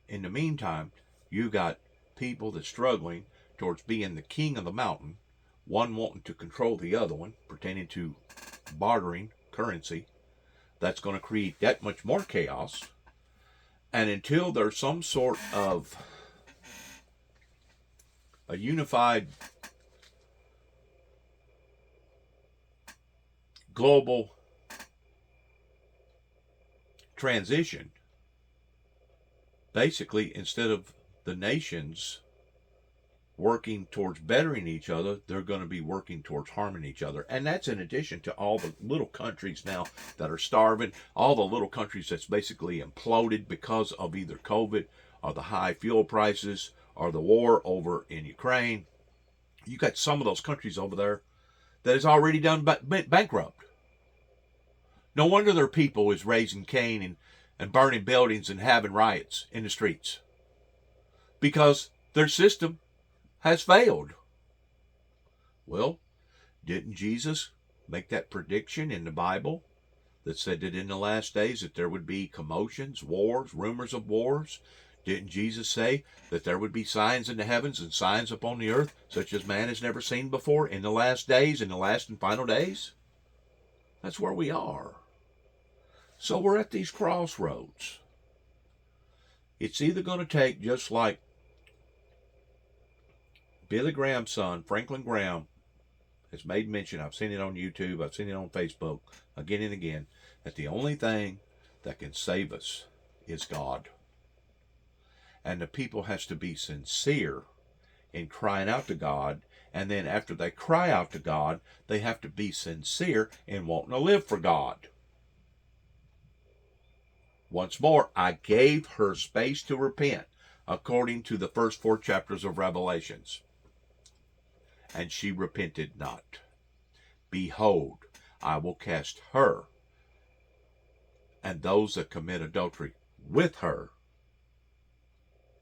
In the meantime, you got people that's struggling towards being the king of the mountain, one wanting to control the other one, pertaining to bartering currency. That's going to create that much more chaos. And until there's some sort of a unified global transition, basically, instead of the nations working towards bettering each other, they're going to be working towards harming each other. And that's in addition to all the little countries now that are starving, all the little countries that's basically imploded because of either COVID or the high fuel prices or the war over in Ukraine. You got some of those countries over there that is already done bankrupt. No wonder their people is raising Cain and burning buildings and having riots in the streets, because their system has failed. Well, didn't Jesus make that prediction in the Bible that said that in the last days that there would be commotions, wars, rumors of wars? Didn't Jesus say that there would be signs in the heavens and signs upon the earth, such as man has never seen before in the last days, in the last and final days? That's where we are. So we're at these crossroads. It's either going to take, just like Billy Graham's son, Franklin Graham, has made mention, I've seen it on YouTube, I've seen it on Facebook, again and again, that the only thing that can save us is God. And the people has to be sincere in crying out to God, and then after they cry out to God, they have to be sincere in wanting to live for God. Once more, I gave her space to repent, according to the first 4 chapters of Revelations. And she repented not. Behold, I will cast her and those that commit adultery with her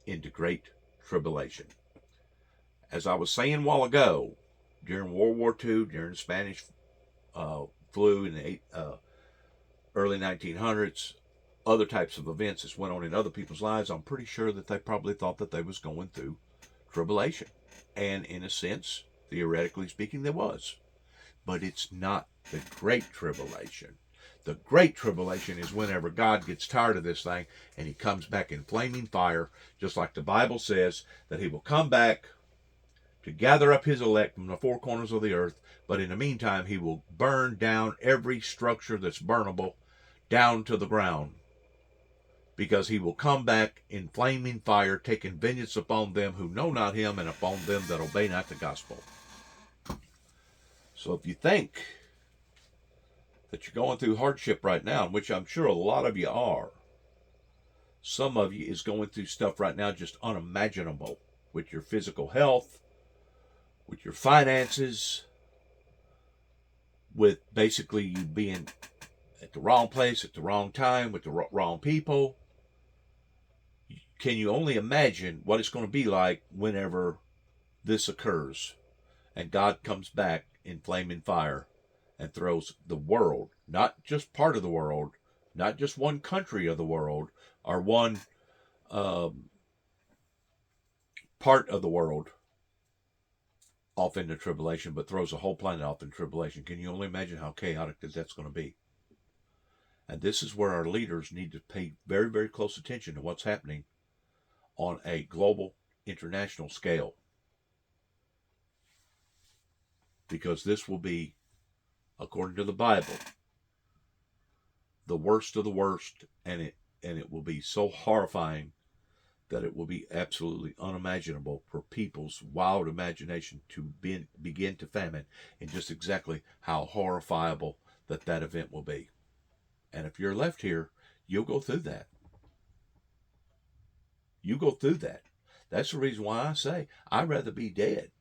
into great tribulation. As I was saying a while ago, during World War II, during the Spanish flu in the early 1900s, other types of events that went on in other people's lives, I'm pretty sure that they probably thought that they was going through tribulation. And in a sense, theoretically speaking, there was. But it's not the Great Tribulation. The Great Tribulation is whenever God gets tired of this thing and he comes back in flaming fire, just like the Bible says that he will come back to gather up his elect from the 4 corners of the earth, but in the meantime he will burn down every structure that's burnable down to the ground, because he will come back in flaming fire, taking vengeance upon them who know not him and upon them that obey not the gospel. So if you think that you're going through hardship right now, which I'm sure a lot of you are, some of you is going through stuff right now just unimaginable, with your physical health, with your finances, with basically you being at the wrong place at the wrong time with the wrong people. Can you only imagine what it's going to be like whenever this occurs and God comes back in flaming fire and throws the world, not just part of the world, not just one country of the world or one part of the world off into tribulation, but throws the whole planet off in tribulation? Can you only imagine how chaotic that's going to be? And this is where our leaders need to pay very, very close attention to what's happening on a global, international scale. Because this will be, according to the Bible, the worst of the worst, and it will be so horrifying that it will be absolutely unimaginable for people's wild imagination to begin to fathom in just exactly how horrifiable that event will be. And if you're left here, you'll go through that. You go through that. That's the reason why I say I'd rather be dead.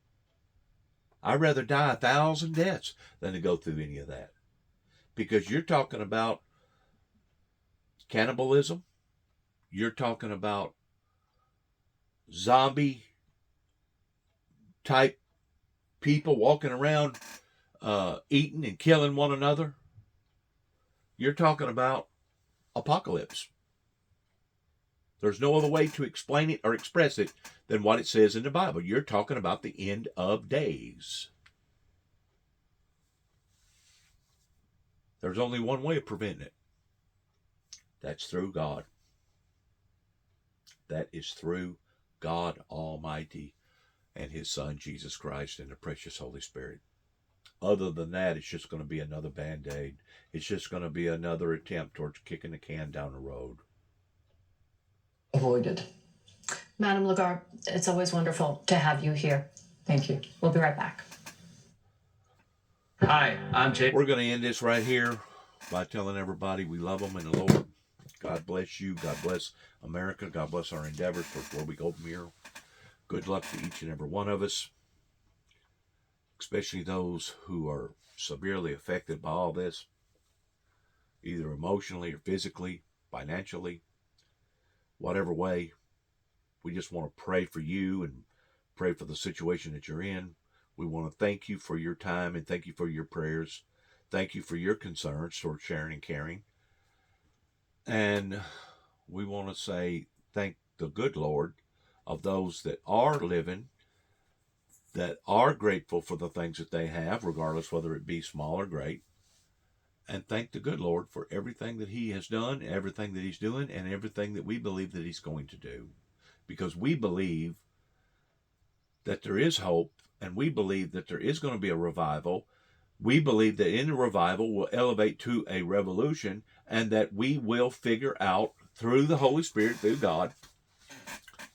I'd rather die 1,000 deaths than to go through any of that. Because you're talking about cannibalism. You're talking about zombie type people walking around eating and killing one another. You're talking about apocalypse. There's no other way to explain it or express it than what it says in the Bible. You're talking about the end of days. There's only one way of preventing it. That's through God. That is through God Almighty and His Son, Jesus Christ, and the precious Holy Spirit. Other than that, it's just going to be another Band-Aid. It's just going to be another attempt towards kicking the can down the road. Avoided. Madam Lagarde, it's always wonderful to have you here. Thank you. We'll be right back. Hi, I'm Jay. We're going to end this right here by telling everybody we love them in the Lord. God bless you. God bless America. God bless our endeavors before we go from here. Good luck to each and every one of us, especially those who are severely affected by all this, either emotionally or physically, financially, whatever way. We just want to pray for you and pray for the situation that you're in. We want to thank you for your time and thank you for your prayers. Thank you for your concerns towards sharing and caring. And we want to say thank the good Lord of those that are living, that are grateful for the things that they have, regardless whether it be small or great. And thank the good Lord for everything that he has done, everything that he's doing, and everything that we believe that he's going to do. Because we believe that there is hope, and we believe that there is going to be a revival. We believe that in the revival will elevate to a revolution, and that we will figure out through the Holy Spirit, through God,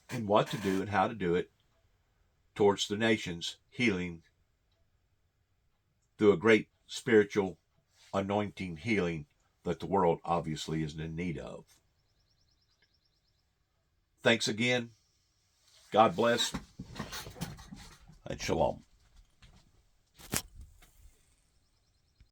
and what to do and how to do it towards the nations, healing through a great spiritual anointing healing that the world obviously is in need of. Thanks again. God bless and shalom.